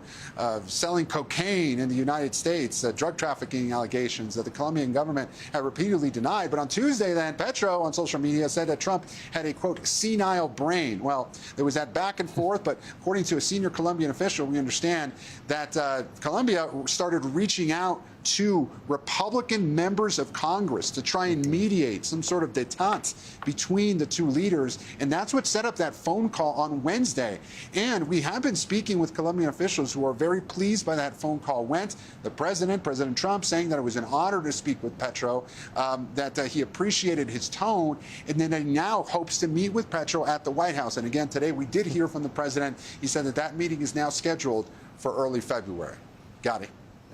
selling cocaine in the United States, drug trafficking allegations that the Colombian government had repeatedly denied. But on Tuesday, then, Petro on social media said that Trump had a, quote, senile brain. Well, there was that back and forth, but according to a senior Colombian official, we understand that Colombia started reaching out to Republican members of Congress to try and mediate some sort of detente between the two leaders. And that's what set up that phone call on Wednesday. And we have been speaking with Colombian officials who are very pleased by that phone call went. The president, President Trump, saying that it was an honor to speak with Petro, that he appreciated his tone, and then he now hopes to meet with Petro at the White House. And again, today we did hear from the president. He said that that meeting is now scheduled for early February. Gotti.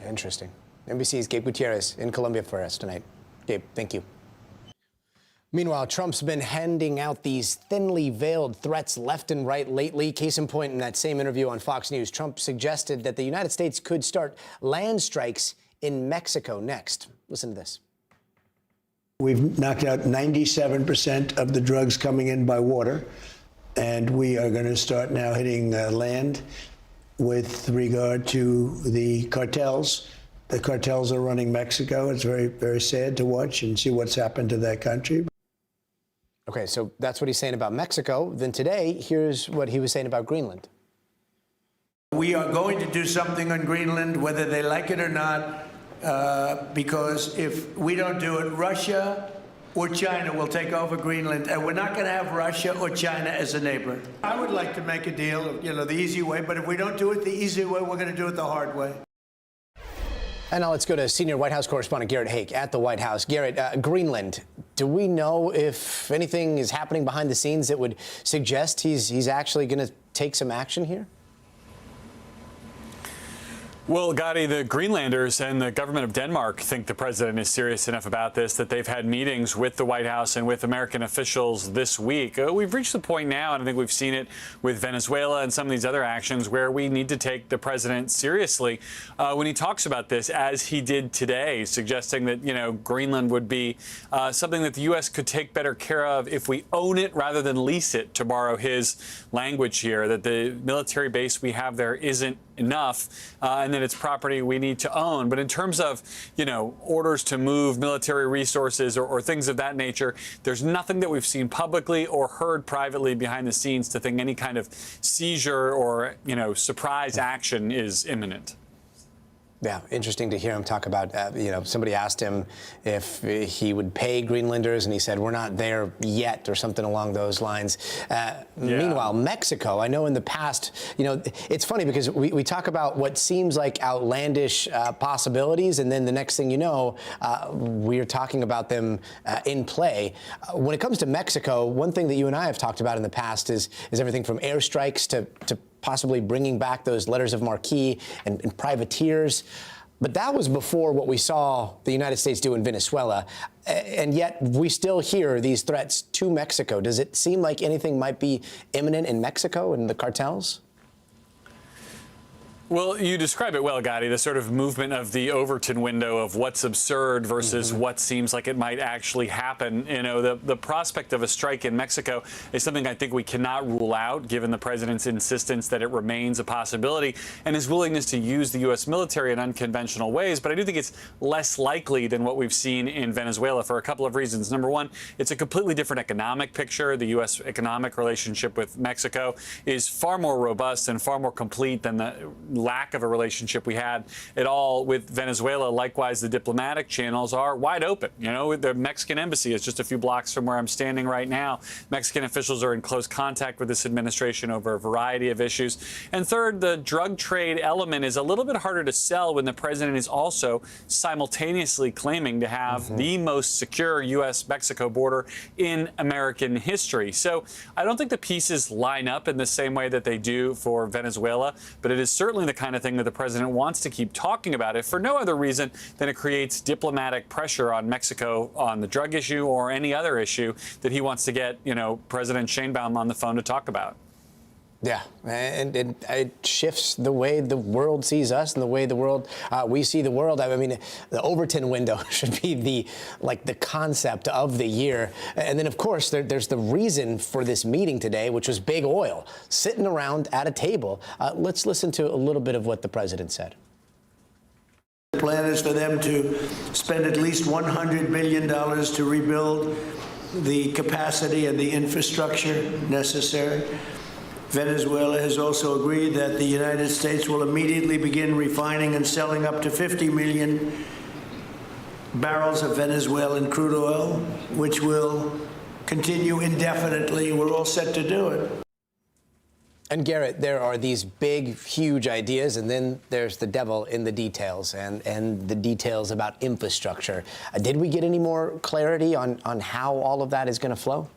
Interesting. NBC's Gabe Gutierrez in Colombia for us tonight. Gabe, thank you. Meanwhile, Trump's been handing out these thinly veiled threats left and right lately. Case in point, in that same interview on Fox News, Trump suggested that the United States could start land strikes in Mexico next. Listen to this.
We've knocked out 97% of the drugs coming in by water, and we are going to start now hitting land with regard to the cartels. The cartels are running Mexico. It's very, very sad to watch and see what's happened to that country.
Okay, so that's what he's saying about Mexico. Then today, here's what he was saying about Greenland.
We are going to do something on Greenland, whether they like it or not, because if we don't do it, Russia or China will take over Greenland, and we're not going to have Russia or China as a neighbor. I would like to make a deal, the easy way, but if we don't do it the easy way, we're going to do it the hard way.
And now let's go to senior White House correspondent Garrett Haake at the White House. Garrett, Greenland, do we know if anything is happening behind the scenes that would suggest he's actually going to take some action here?
Well, Gotti, the Greenlanders and the government of Denmark think the president is serious enough about this that they've had meetings with the White House and with American officials this week. We've reached the point now, and I think we've seen it with Venezuela and some of these other actions, where we need to take the president seriously when he talks about this, as he did today, suggesting that, Greenland would be something that the U.S. could take better care of if we own it rather than lease it, to borrow his language here, that the military base we have there isn't enough, and that it's property we need to own. But in terms of, orders to move military resources or things of that nature, there's nothing that we've seen publicly or heard privately behind the scenes to think any kind of seizure or, surprise action is imminent.
Yeah, interesting to hear him talk about, somebody asked him if he would pay Greenlanders, and he said, we're not there yet, or something along those lines. Meanwhile, Mexico, I know in the past, it's funny because we talk about what seems like outlandish possibilities, and then the next thing you know, we're talking about them in play. When it comes to Mexico, one thing that you and I have talked about in the past is everything from airstrikes to possibly bringing back those letters of marque and privateers. But that was before what we saw the United States do in Venezuela. And yet we still hear these threats to Mexico. Does it seem like anything might be imminent in Mexico and the cartels?
Well, you describe it well, Gotti, the sort of movement of the Overton window of what's absurd versus what seems like it might actually happen. The prospect of a strike in Mexico is something I think we cannot rule out, given the president's insistence that it remains a possibility and his willingness to use the U.S. military in unconventional ways. But I do think it's less likely than what we've seen in Venezuela for a couple of reasons. Number one, it's a completely different economic picture. The U.S. economic relationship with Mexico is far more robust and far more complete than the lack of a relationship we had at all with Venezuela. Likewise, the diplomatic channels are wide open. The Mexican embassy is just a few blocks from where I'm standing right now. Mexican officials are in close contact with this administration over a variety of issues. And third, the drug trade element is a little bit harder to sell when the president is also simultaneously claiming to have the most secure U.S.-Mexico border in American history. So I don't think the pieces line up in the same way that they do for Venezuela, but it is certainly the kind of thing that the president wants to keep talking about, if for no other reason than it creates diplomatic pressure on Mexico on the drug issue or any other issue that he wants to get, President Sheinbaum on the phone to talk about.
Yeah, and it shifts the way the world sees us and the way we see the world. I mean, the Overton window should be the concept of the year. And then, of course, there's the reason for this meeting today, which was big oil, sitting around at a table. Let's listen to a little bit of what the president said.
The plan is for them to spend at least $100 billion to rebuild the capacity and the infrastructure necessary. Venezuela has also agreed that the United States will immediately begin refining and selling up to 50 million barrels of Venezuelan crude oil, which will continue indefinitely. We're all set to do it.
And Garrett, there are these big, huge ideas, and then there's the devil in the details and the details about infrastructure. Did we get any more clarity on how all of that is going to flow?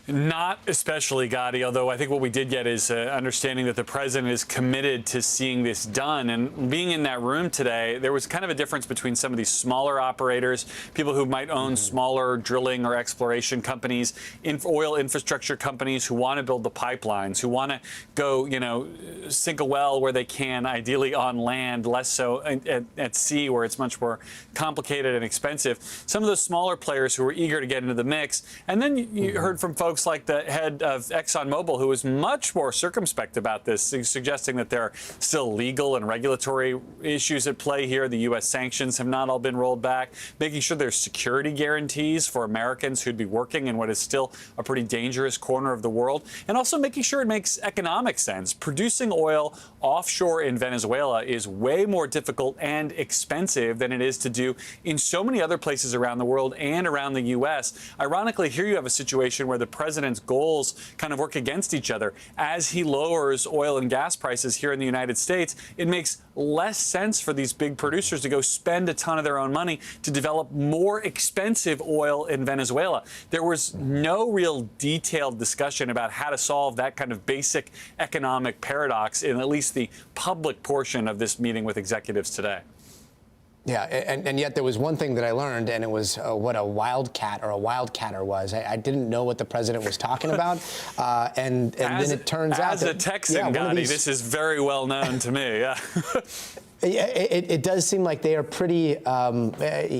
Not especially, Gotti, although I think what we did get is understanding that the president is committed to seeing this done. And being in that room today, there was kind of a difference between some of these smaller operators, people who might own smaller drilling or exploration companies, oil infrastructure companies who want to build the pipelines, who want to go, sink a well where they can, ideally on land, less so at sea where it's much more complicated and expensive. Some of those smaller players who were eager to get into the mix. And then you heard from folks like the head of ExxonMobil, who was much more circumspect about this, suggesting that there are still legal and regulatory issues at play here. The U.S. sanctions have not all been rolled back, making sure there's security guarantees for Americans who'd be working in what is still a pretty dangerous corner of the world, and also making sure it makes economic sense. Producing oil offshore in Venezuela is way more difficult and expensive than it is to do in so many other places around the world and around the U.S. Ironically, here you have a situation where the president's goals kind of work against each other. As he lowers oil and gas prices here in the United States, it makes less sense for these big producers to go spend a ton of their own money to develop more expensive oil in Venezuela. There was no real detailed discussion about how to solve that kind of basic economic paradox in at least the public portion of this meeting with executives today.
Yeah, and yet there was one thing that I learned, and it was what a wildcat or a wildcatter was. I didn't know what the president was talking about, and then it turns out
as a Texan, Gotti, this is very well known to me. Yeah.
It does seem like they are pretty.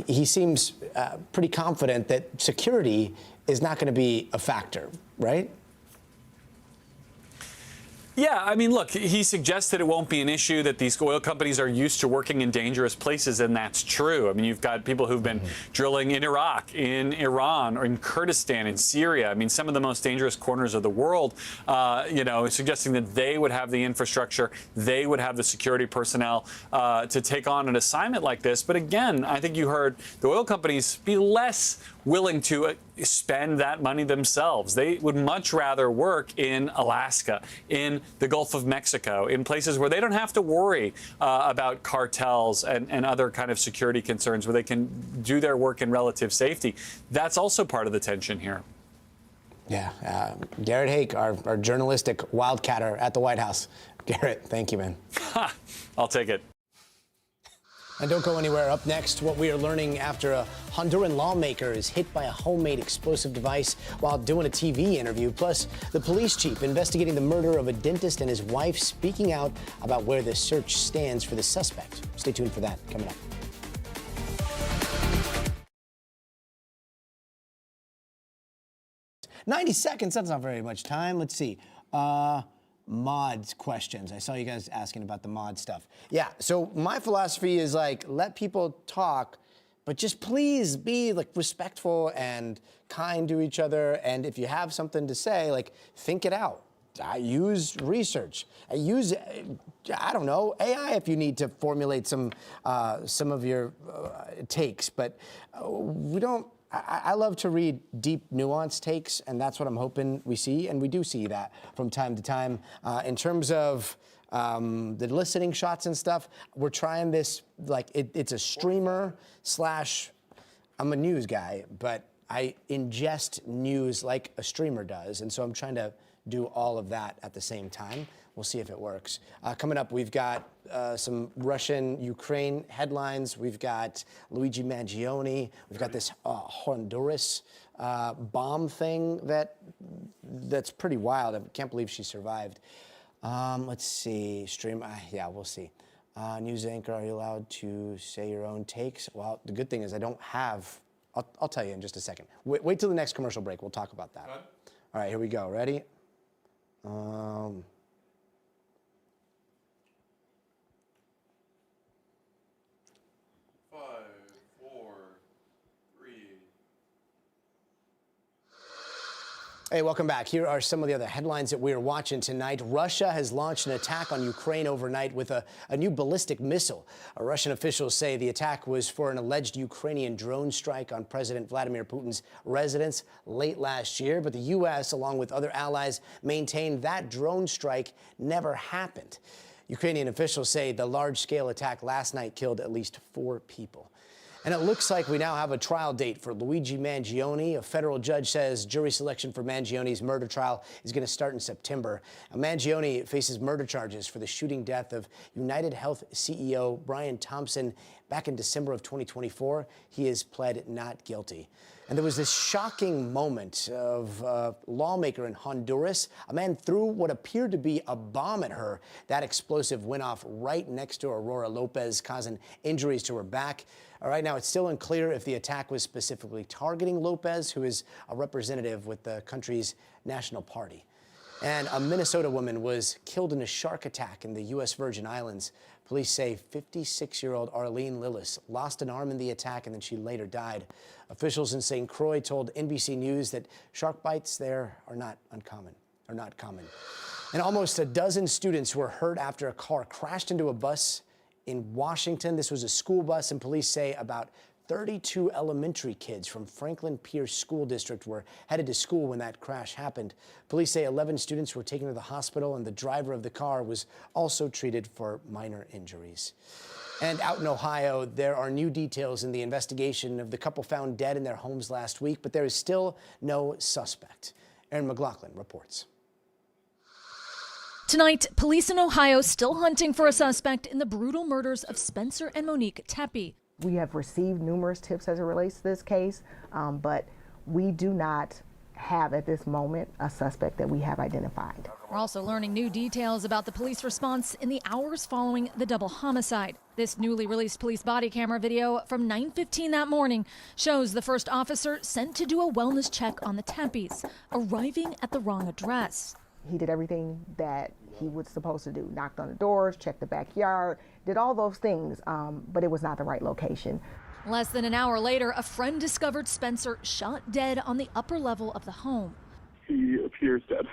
He seems pretty confident that security is not going to be a factor, right?
Yeah, I mean, look, he suggests that it won't be an issue, that these oil companies are used to working in dangerous places, and that's true. I mean, you've got people who've been drilling in Iraq, in Iran, or in Kurdistan, in Syria. I mean, some of the most dangerous corners of the world, suggesting that they would have the infrastructure, they would have the security personnel to take on an assignment like this. But again, I think you heard the oil companies be less willing to spend that money themselves. They would much rather work in Alaska, in the Gulf of Mexico, in places where they don't have to worry about cartels and other kind of security concerns, where they can do their work in relative safety. That's also part of the tension here.
Yeah, Garrett Haake, our journalistic wildcatter at the White House. Garrett, thank you, man.
I'll take it.
And don't go anywhere. Up next, what we are learning after a Honduran lawmaker is hit by a homemade explosive device while doing a TV interview. Plus, the police chief investigating the murder of a dentist and his wife speaking out about where the search stands for the suspect. Stay tuned for that coming up. "90 seconds, that's not very much time. Let's see. Mods questions. I saw you guys asking about the mod stuff. Yeah, so my philosophy is like, let people talk, but just please be like respectful and kind to each other. And if you have something to say, like, think it out. I use research. I use, I don't know, AI if you need to formulate some of your takes, but we don't. I love to read deep, nuanced takes, and that's what I'm hoping we see, and we do see that from time to time. In terms of the listening shots and stuff, we're trying this, like, it's a streamer slash, I'm a news guy, but I ingest news like a streamer does, and so I'm trying to do all of that at the same time. We'll see if it works. Coming up, we've got some Russian-Ukraine headlines. We've got Luigi Mangione. We've got this Honduras bomb thing that's pretty wild. I can't believe she survived. Let's see. Stream. Yeah, we'll see. News anchor, are you allowed to say your own takes? Well, the good thing is I don't have. I'll tell you in just a second. Wait till the next commercial break. We'll talk about that.
Good.
All right, here we go. Ready?
5, 4, 3.
Hey, welcome back. Here are some of the other headlines that we are watching tonight. Russia has launched an attack on Ukraine overnight with a new ballistic missile. Russian officials say the attack was for an alleged Ukrainian drone strike on President Vladimir Putin's residence late last year. But the U.S., along with other allies, maintained that drone strike never happened. Ukrainian officials say the large-scale attack last night killed at least 4 people. And it looks like we now have a trial date for Luigi Mangione. A federal judge says jury selection for Mangione's murder trial is going to start in September. Now, Mangione faces murder charges for the shooting death of United Health CEO Brian Thompson back in December of 2024. He has pled not guilty. And there was this shocking moment of a lawmaker in Honduras. A man threw what appeared to be a bomb at her. That explosive went off right next to Aurora Lopez, causing injuries to her back. Right now, it's still unclear if the attack was specifically targeting Lopez, who is a representative with the country's National Party. And a Minnesota woman was killed in a shark attack in the U.S. Virgin Islands. Police say 56-year-old Arlene Lillis lost an arm in the attack, and then she later died. Officials in St. Croix told NBC News that shark bites there are not uncommon, or not common. And almost a dozen students were hurt after a car crashed into a bus in Washington. This was a school bus, and police say about 32 elementary kids from Franklin Pierce School District were headed to school when that crash happened. Police say 11 students were taken to the hospital, and the driver of the car was also treated for minor injuries. And out in Ohio, there are new details in the investigation of the couple found dead in their homes last week, but there is still no suspect. Erin McLaughlin reports.
Tonight, police in Ohio still hunting for a suspect in the brutal murders of Spencer and Monique Tepe.
We have received numerous tips as it relates to this case, but we do not have at this moment a suspect that we have identified.
We're also learning new details about the police response in the hours following the double homicide. This newly released police body camera video from 9:15 that morning shows the first officer sent to do a wellness check on the Tepes, arriving at the wrong address.
He did everything that he was supposed to do, knocked on the doors, checked the backyard, did all those things, but it was not the right location.
Less than an hour later, a friend discovered Spencer shot dead on the upper level of the home.
He appears dead.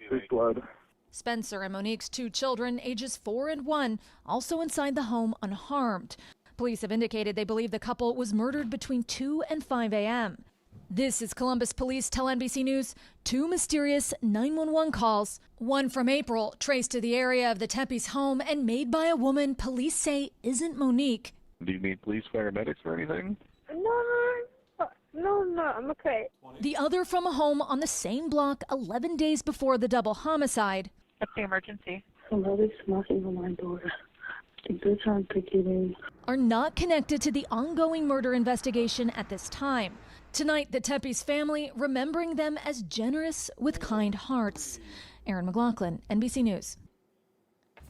There's blood.
Spencer and Monique's two children, ages 4 and 1, also inside the home unharmed. Police have indicated they believe the couple was murdered between 2 and 5 a.m. This is Columbus Police tell NBC News 2 mysterious 911 calls. One from April, traced to the area of the Tepes home and made by a woman police say isn't Monique.
Do you need police, paramedics, or anything?
No, I'm okay.
The other from a home on the same block 11 days before the double homicide.
What's the emergency? Somebody's knocking on my door. I think they're trying to get in.
Are not connected to the ongoing murder investigation at this time. Tonight, the Tepes family remembering them as generous with kind hearts. Erin McLaughlin, NBC News.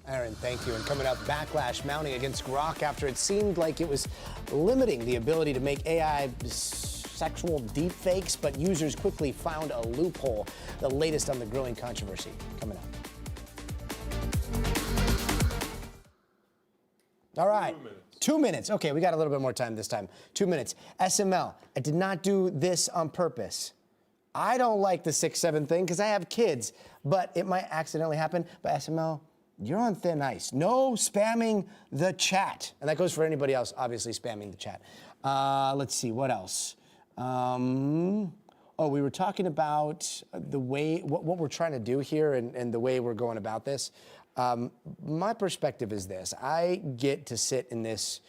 Erin, thank you. And coming up, backlash mounting against Grok after it seemed like it was limiting the ability to make AI sexual deepfakes, but users quickly found a loophole. The latest on the growing controversy coming up. All right. 2 minutes. Okay, we got a little bit more time this time. 2 minutes. SML. I did not do this on purpose. I don't like the 6-7 thing because I have kids, but it might accidentally happen. But SML, you're on thin ice. No spamming the chat. And that goes for anybody else, obviously, spamming the chat. Let's see, what else? We were talking about the way, what we're trying to do here and the way we're going about this. My perspective is this. I get to sit in this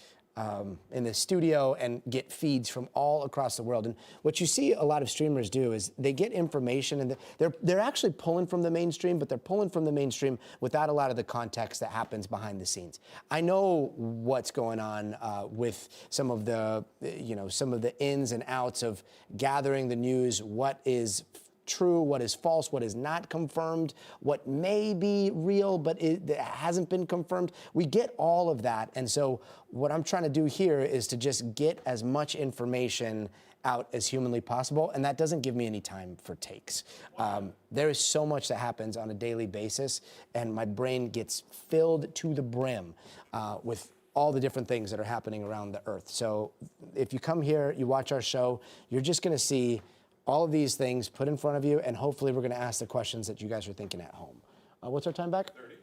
studio and get feeds from all across the world. And what you see a lot of streamers do is they get information and they're actually pulling from the mainstream, but they're pulling from the mainstream without a lot of the context that happens behind the scenes. I know what's going on with some of the ins and outs of gathering the news, what is true, what is false, what is not confirmed, what may be real, but it hasn't been confirmed. We get all of that. And so what I'm trying to do here is to just get as much information out as humanly possible. And that doesn't give me any time for takes. There is so much that happens on a daily basis, and my brain gets filled to the brim with all the different things that are happening around the earth. So if you come here, you watch our show, you're just gonna see all of these things put in front of you, and hopefully we're gonna ask the questions that you guys are thinking at home. What's our time back? 30.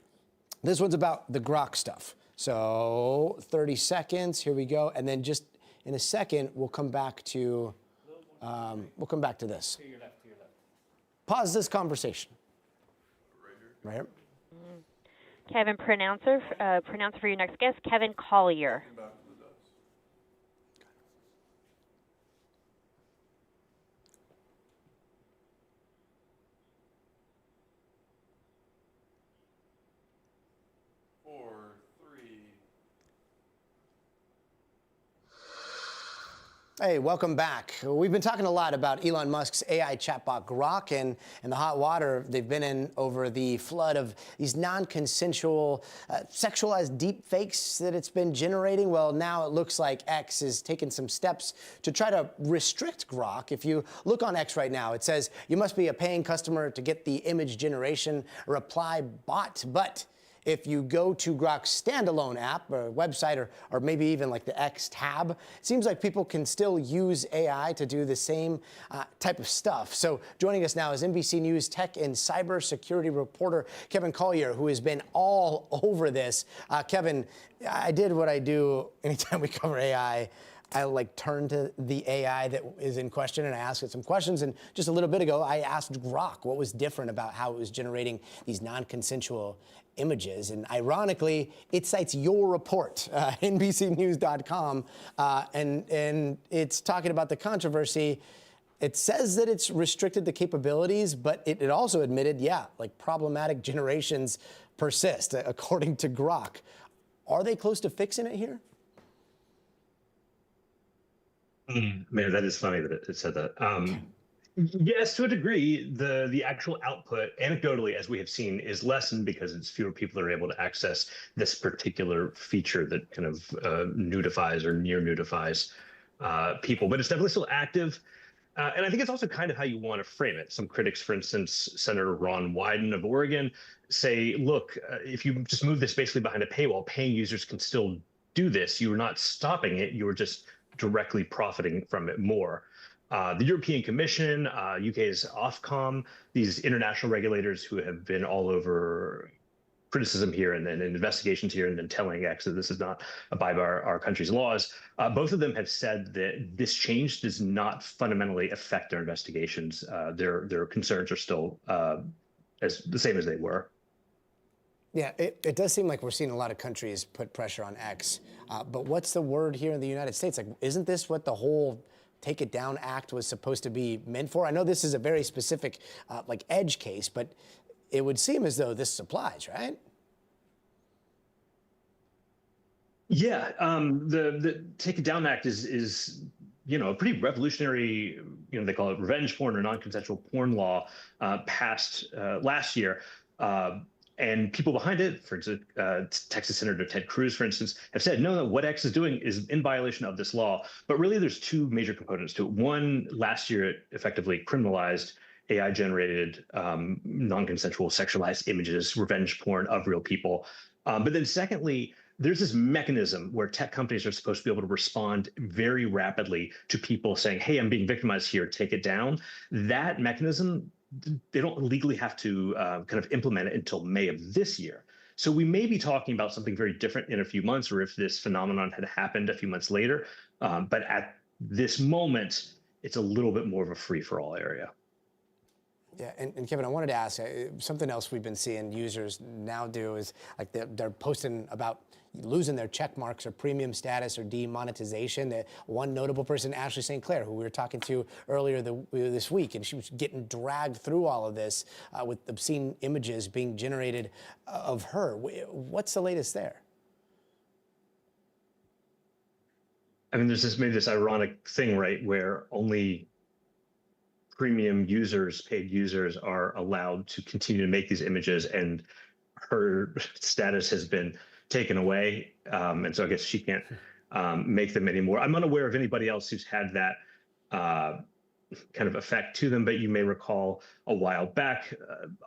This one's about the Grok stuff. So 30 seconds, here we go. And then just in a second, we'll come back to this. To your left. Pause this conversation. Right here.
Kevin, pronounce for your next guest, Kevin Collier.
Hey, welcome back. We've been talking a lot about Elon Musk's AI chatbot Grok and the hot water they've been in over the flood of these non-consensual, sexualized deep fakes that it's been generating. Well, now it looks like X is taking some steps to try to restrict Grok. If you look on X right now, it says you must be a paying customer to get the image generation reply bot. But if you go to Grok's standalone app or website or maybe even like the X tab, it seems like people can still use AI to do the same type of stuff. So joining us now is NBC News tech and cybersecurity reporter Kevin Collier, who has been all over this. Kevin, I did what I do anytime we cover AI. I turn to the AI that is in question and I ask it some questions. And just a little bit ago, I asked Grok what was different about how it was generating these non-consensual images. And ironically, it cites your report, NBCnews.com, and it's talking about the controversy. It says that it's restricted the capabilities, but it also admitted, problematic generations persist, according to Grok. Are they close to fixing it here?
Man, that is funny that it said that. Yes, to a degree, the actual output, anecdotally, as we have seen, is lessened because it's fewer people that are able to access this particular feature that kind of nudifies or near nudifies people. But it's definitely still active. And I think it's also kind of how you want to frame it. Some critics, for instance, Senator Ron Wyden of Oregon, say, look, if you just move this basically behind a paywall, paying users can still do this. You are not stopping it. You are just directly profiting from it more. The European Commission, UK's Ofcom, these international regulators who have been all over criticism here and then investigations here and then telling X that this is not abide by our country's laws, both of them have said that this change does not fundamentally affect their investigations. Their concerns are still as the same as they were.
Yeah, it does seem like we're seeing a lot of countries put pressure on X. But what's the word here in the United States? Isn't this what the whole Take It Down Act was supposed to be meant for? I know this is a very specific, edge case, but it would seem as though this applies, right?
Yeah, the Take It Down Act is a pretty revolutionary, they call it revenge porn or non-consensual porn law, passed last year. And people behind it, for instance, Texas Senator Ted Cruz, for instance, have said, no, what X is doing is in violation of this law. But really, there's two major components to it. One, last year, it effectively criminalized AI-generated non-consensual sexualized images, revenge porn of real people. But then secondly, there's this mechanism where tech companies are supposed to be able to respond very rapidly to people saying, hey, I'm being victimized here, take it down. That mechanism, they don't legally have to kind of implement it until May of this year. So we may be talking about something very different in a few months, or if this phenomenon had happened a few months later. But at this moment, it's a little bit more of a free-for-all area.
Yeah, and Kevin, I wanted to ask, something else we've been seeing users now do is they're posting about losing their check marks or premium status or demonetization. One notable person, Ashley St. Clair, who we were talking to earlier this week, and she was getting dragged through all of this with obscene images being generated of her. What's the latest there?
I mean, there's this ironic thing, right, where only premium users, paid users, are allowed to continue to make these images, and her status has been taken away, and so I guess she can't make them anymore. I'm unaware of anybody else who's had that kind of effect to them, but you may recall a while back,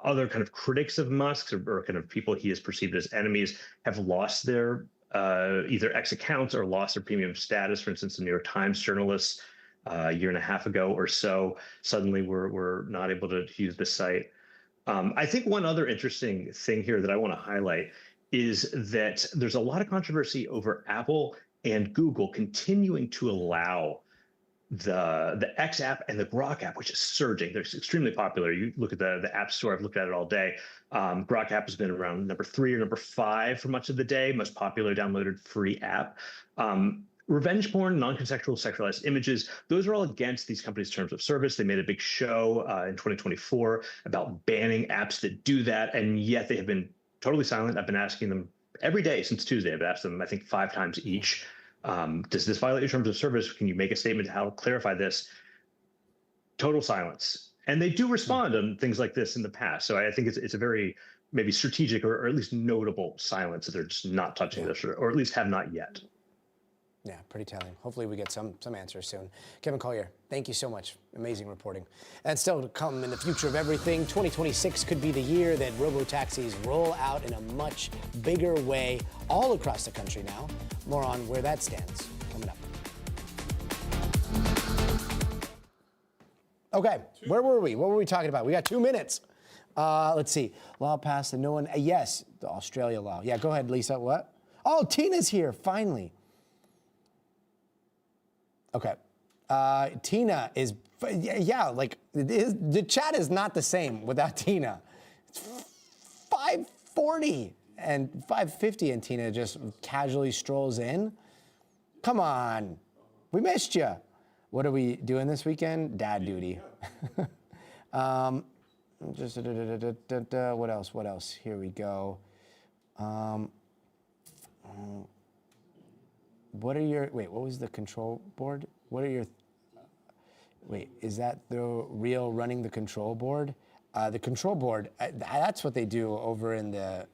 other kind of critics of Musk or kind of people he has perceived as enemies have lost their either X accounts or lost their premium status. For instance, the New York Times journalists a year and a half ago or so suddenly were not able to use the site. I think one other interesting thing here that I want to highlight is that there's a lot of controversy over Apple and Google continuing to allow the X app and the Grok app, which is surging. They're extremely popular. You look at the App Store, I've looked at it all day. Grok app has been around number 3 or number 5 for much of the day, most popular downloaded free app. Revenge porn, non-consensual sexualized images, those are all against these companies' terms of service. They made a big show in 2024 about banning apps that do that, and yet they have been totally silent. I've been asking them every day since Tuesday. I've asked them, I think, 5 times each. Does this violate your terms of service? Can you make a statement to how to clarify this? Total silence. And they do respond on things like this in the past. So I think it's a very maybe strategic or at least notable silence that they're just not touching this, or at least have not yet.
Yeah, pretty telling. Hopefully we get some answers soon. Kevin Collier, thank you so much. Amazing reporting. And still to come in the future of everything, 2026 could be the year that robo-taxis roll out in a much bigger way all across the country now. More on where that stands coming up. Okay, where were we? What were we talking about? We got 2 minutes. Let's see. Law passed and no one, yes, the Australia law. Yeah, go ahead, Lisa. What? Oh, Tina's here, finally. Okay. Tina is, yeah, like, the chat is not the same without Tina. It's 5:40 and 5:50, and Tina just casually strolls in. Come on. We missed you. What are we doing this weekend? Dad duty. Just what else? What else? Here we go. What are your, wait, what was the control board? What are your, wait, is that the real running the control board? The control board, that's what they do over in the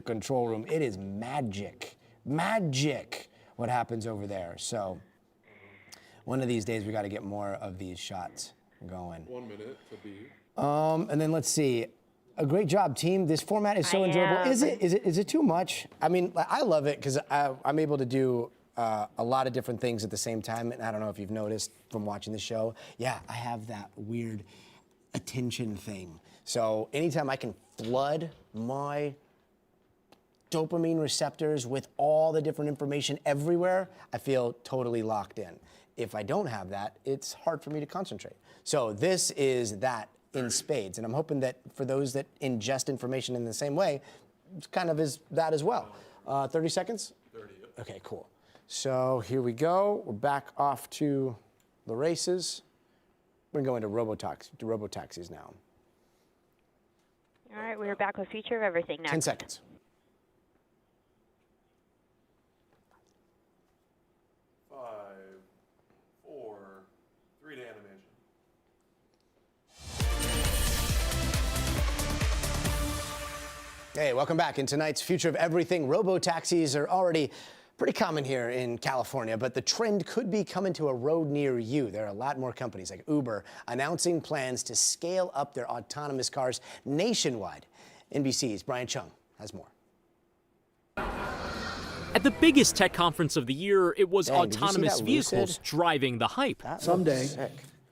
control room. It is magic, what happens over there. So one of these days we got to get more of these shots going.
1 minute to be.
And then let's see. A great job, team. This format is so enjoyable. Is it too much? I mean, I love it because I'm able to do a lot of different things at the same time. And I don't know if you've noticed from watching the show. Yeah, I have that weird attention thing. So anytime I can flood my dopamine receptors with all the different information everywhere, I feel totally locked in. If I don't have that, it's hard for me to concentrate. So this is that in spades. And I'm hoping that for those that ingest information in the same way, it's kind of is that as well. 30 seconds?
30.
Okay, cool. So here we go. We're back off to the races. We're going to robo-taxis now.
All right, we're back with Future of Everything next.
10 seconds.
5, 4, 3 to animation.
Hey, welcome back. In tonight's Future of Everything, robo-taxis are already pretty common here in California, but the trend could be coming to a road near you. There are a lot more companies like Uber announcing plans to scale up their autonomous cars nationwide. NBC's Brian Chung has more.
At the biggest tech conference of the year, it was autonomous vehicles driving the hype.
Someday,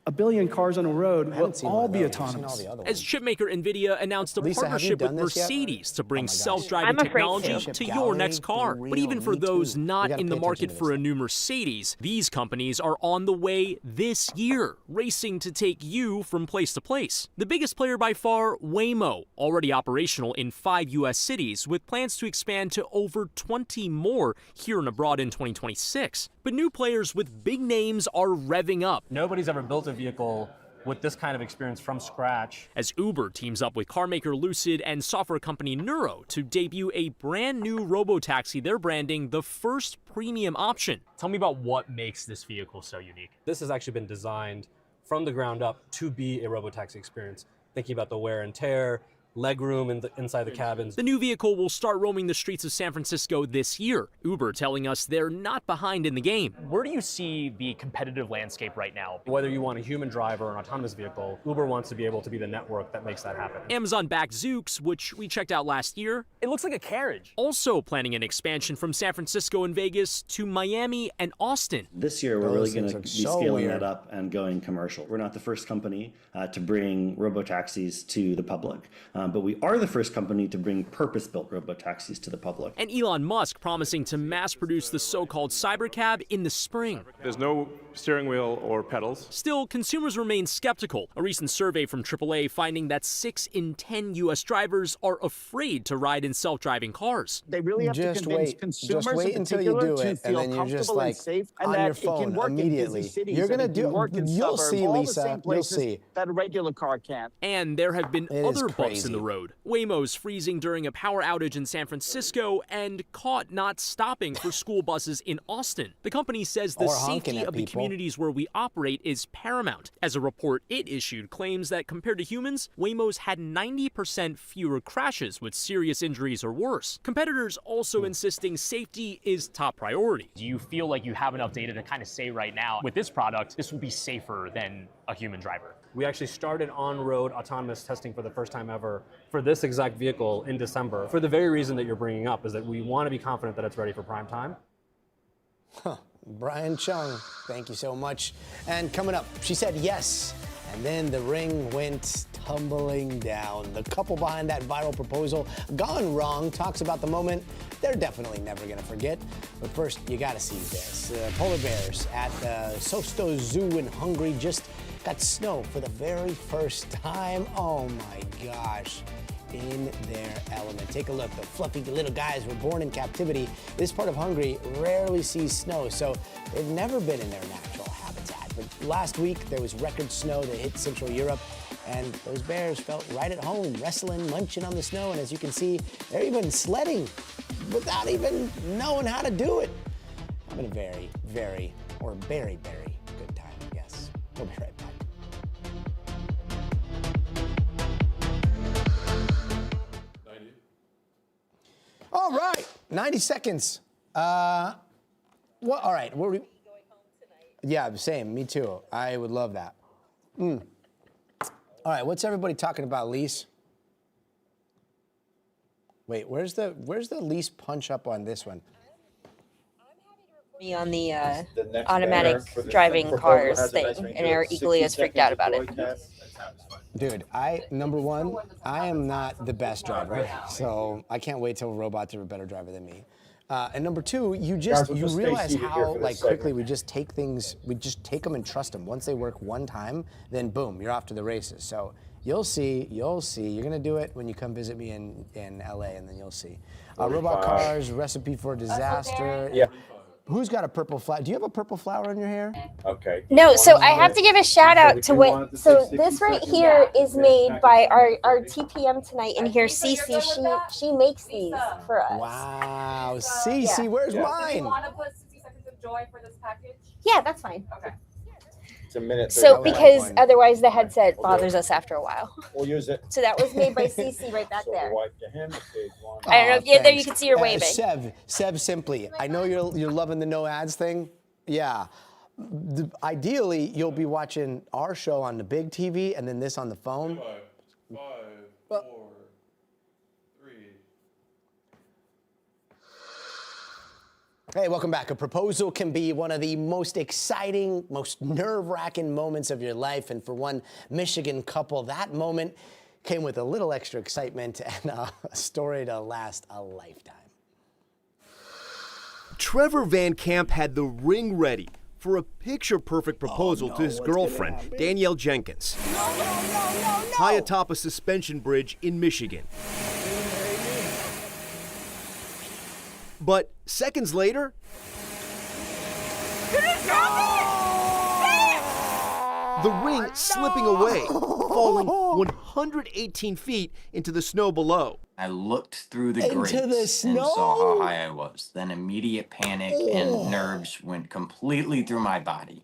1 billion cars on a road will all be autonomous.
As chipmaker NVIDIA announced a partnership with Mercedes to bring self-driving technology to your next car. But even for those not in the market for a new Mercedes, these companies are on the way this year, racing to take you from place to place. The biggest player by far, Waymo, already operational in 5 U.S. cities, with plans to expand to over 20 more here and abroad in 2026. But new players with big names are revving up.
Nobody's ever built a vehicle with this kind of experience from scratch.
As Uber teams up with carmaker Lucid and software company Nuro to debut a brand new robotaxi they're branding the first premium option.
Tell me about what makes this vehicle so unique. This has actually been designed from the ground up to be a robotaxi experience, thinking about the wear and tear, legroom inside the cabins.
The new vehicle will start roaming the streets of San Francisco this year. Uber telling us they're not behind in the game.
Where do you see the competitive landscape right now? Whether you want a human driver or an autonomous vehicle, Uber wants to be able to be the network that makes that happen.
Amazon backed Zoox, which we checked out last year.
It looks like a carriage.
Also planning an expansion from San Francisco and Vegas to Miami and Austin.
This year, we're really going to be scaling that up and going commercial. We're not the first company to bring robotaxis to the public. But we are the first company to bring purpose-built robotaxis to the public.
And Elon Musk promising to mass-produce the so-called cybercab in the spring.
There's no steering wheel or pedals.
Still, consumers remain skeptical. A recent survey from AAA finding that 6 in 10 U.S. drivers are afraid to ride in self-driving cars.
They really have to convince consumers
just wait
in
until you
particular
do
to
it,
feel
and then you're just
comfortable
like
and safe, and
on
that
your
it
phone
can work
immediately.
in busy cities.
You're
and
gonna
it can work in
you'll
suburbs,
see,
all
Lisa.
the same places
You'll see
that a regular car can't.
And there have been other bumps in in the road. Waymo's freezing during a power outage in San Francisco and caught not stopping for school buses in Austin. The company says the safety of the communities where we operate is paramount. As a report it issued claims that compared to humans, Waymo's had 90% fewer crashes with serious injuries or worse. Competitors also insisting safety is top priority.
Do you feel like you have enough data to kind of say right now, with this product, this will be safer than a human driver?
We actually started on-road autonomous testing for the first time ever for this exact vehicle in December. For the very reason that you're bringing up, is that we want to be confident that it's ready for prime time.
Brian Chung, thank you so much. And coming up, she said yes, and then the ring went tumbling down. The couple behind that viral proposal, gone wrong, talks about the moment they're definitely never gonna forget. But first, you gotta see this. Polar bears at the Sosto Zoo in Hungary just got snow for the very first time. Oh my gosh. In their element. Take a look. The fluffy little guys were born in captivity. This part of Hungary rarely sees snow, so they've never been in their natural habitat. But last week, there was record snow that hit Central Europe, and those bears felt right at home, wrestling, munching on the snow, and as you can see, they're even sledding without even knowing how to do it. Having a very, very good time, yes. We'll be right back. All right, 90 seconds. All right, were we? Yeah, same, me too. I would love that. All right, what's everybody talking about, Lise? Wait, where's the Lise punch up on this one?
Me on the automatic driving cars thing, and are equally as freaked out about it.
Dude, number one, I am not the best driver, so I can't wait till robots are a better driver than me. And number two, you realize how quickly we just take them and trust them. Once they work one time, then boom, you're off to the races. So you'll see. You're gonna do it when you come visit me in LA, and then you'll see. Robot cars, recipe for disaster.
Yeah.
Who's got a purple flower? Do you have a purple flower in your hair?
Okay.
No, so I have to give a shout out to what. So this right here is made by our TPM tonight in here, Cece. She makes these for us.
Wow, Cece, where's mine?
Do you want to put 60 seconds of joy for this package?
Yeah, that's fine.
Okay.
It's a minute.
So because otherwise the headset bothers us after a while.
We'll use it.
So that was made by Cece right back there.
Wipe the hand, page one.
I don't know if there you can see her waving.
Sev Simply. I know you're loving the no ads thing. Yeah. Ideally, you'll be watching our show on the big TV and then this on the phone.
5, 4, 3.
Hey, welcome back. A proposal can be one of the most exciting, most nerve-wracking moments of your life. And for one Michigan couple, that moment came with a little extra excitement and a story to last a lifetime.
Trevor Van Camp had the ring ready for a picture-perfect proposal to his girlfriend, Danielle Jenkins, high atop a suspension bridge in Michigan. But seconds later, the ring slipping away, falling 118 feet into the snow below.
I looked through the grates and saw how high I was. Then immediate panic and nerves went completely through my body.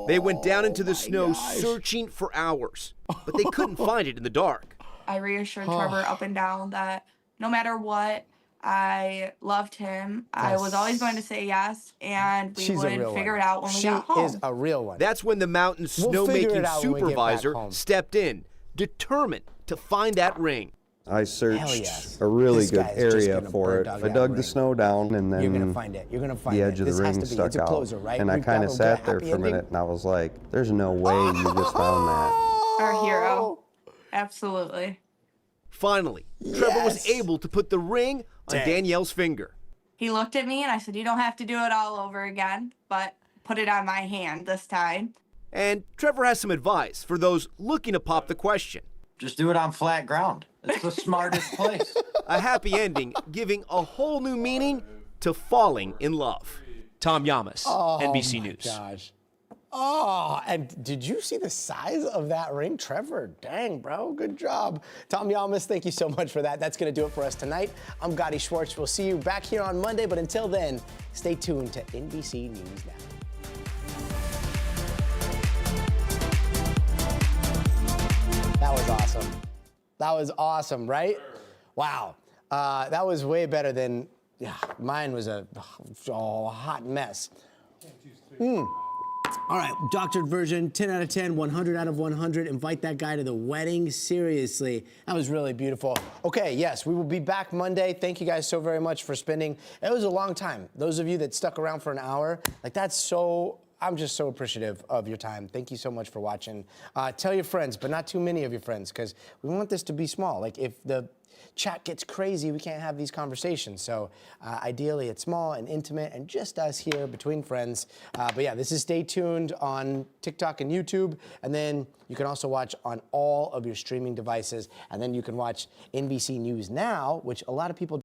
They went down into the snow searching for hours, but they couldn't find it in the dark.
I reassured Trevor up and down that no matter what, I loved him. I was always going to say yes, and we would figure it out when we got home.
She is a real one.
That's when the mountain snowmaking supervisor stepped in, determined to find that ring.
I searched a really good area for it. I dug the snow down, and then
you're gonna find it. You're gonna find
the edge of the ring stuck out.
Closer, right?
And I kind of sat there for a minute, and I was like, "There's no way you just found that."
Our hero, absolutely.
Finally, Trevor was able to put the ring on Danielle's finger.
He looked at me and I said, "You don't have to do it all over again, but put it on my hand this time."
And Trevor has some advice for those looking to pop the question.
Just do it on flat ground. It's the smartest place.
A happy ending, giving a whole new meaning to falling in love.
Tom Yamas, NBC News.
Gosh. Oh, and did you see the size of that ring? Trevor, dang, bro, good job. Tom Yalmas, thank you so much for that. That's going to do it for us tonight. I'm Gotti Schwartz. We'll see you back here on Monday, but until then, stay tuned to NBC News Now. That was awesome. That was awesome, right? Wow. That was way better than, mine was a hot mess. All right, doctored version, 10 out of 10, 100 out of 100. Invite that guy to the wedding. Seriously, that was really beautiful. Okay, yes, we will be back Monday. Thank you guys so very much for spending. It was a long time. Those of you that stuck around for an hour, like that's so, I'm just so appreciative of your time. Thank you so much for watching. Tell your friends, but not too many of your friends, because we want this to be small. Like if the chat gets crazy, we can't have these conversations. So ideally it's small and intimate and just us here between friends. But yeah, this is Stay Tuned on TikTok and YouTube. And then you can also watch on all of your streaming devices. And then you can watch NBC News Now, which a lot of people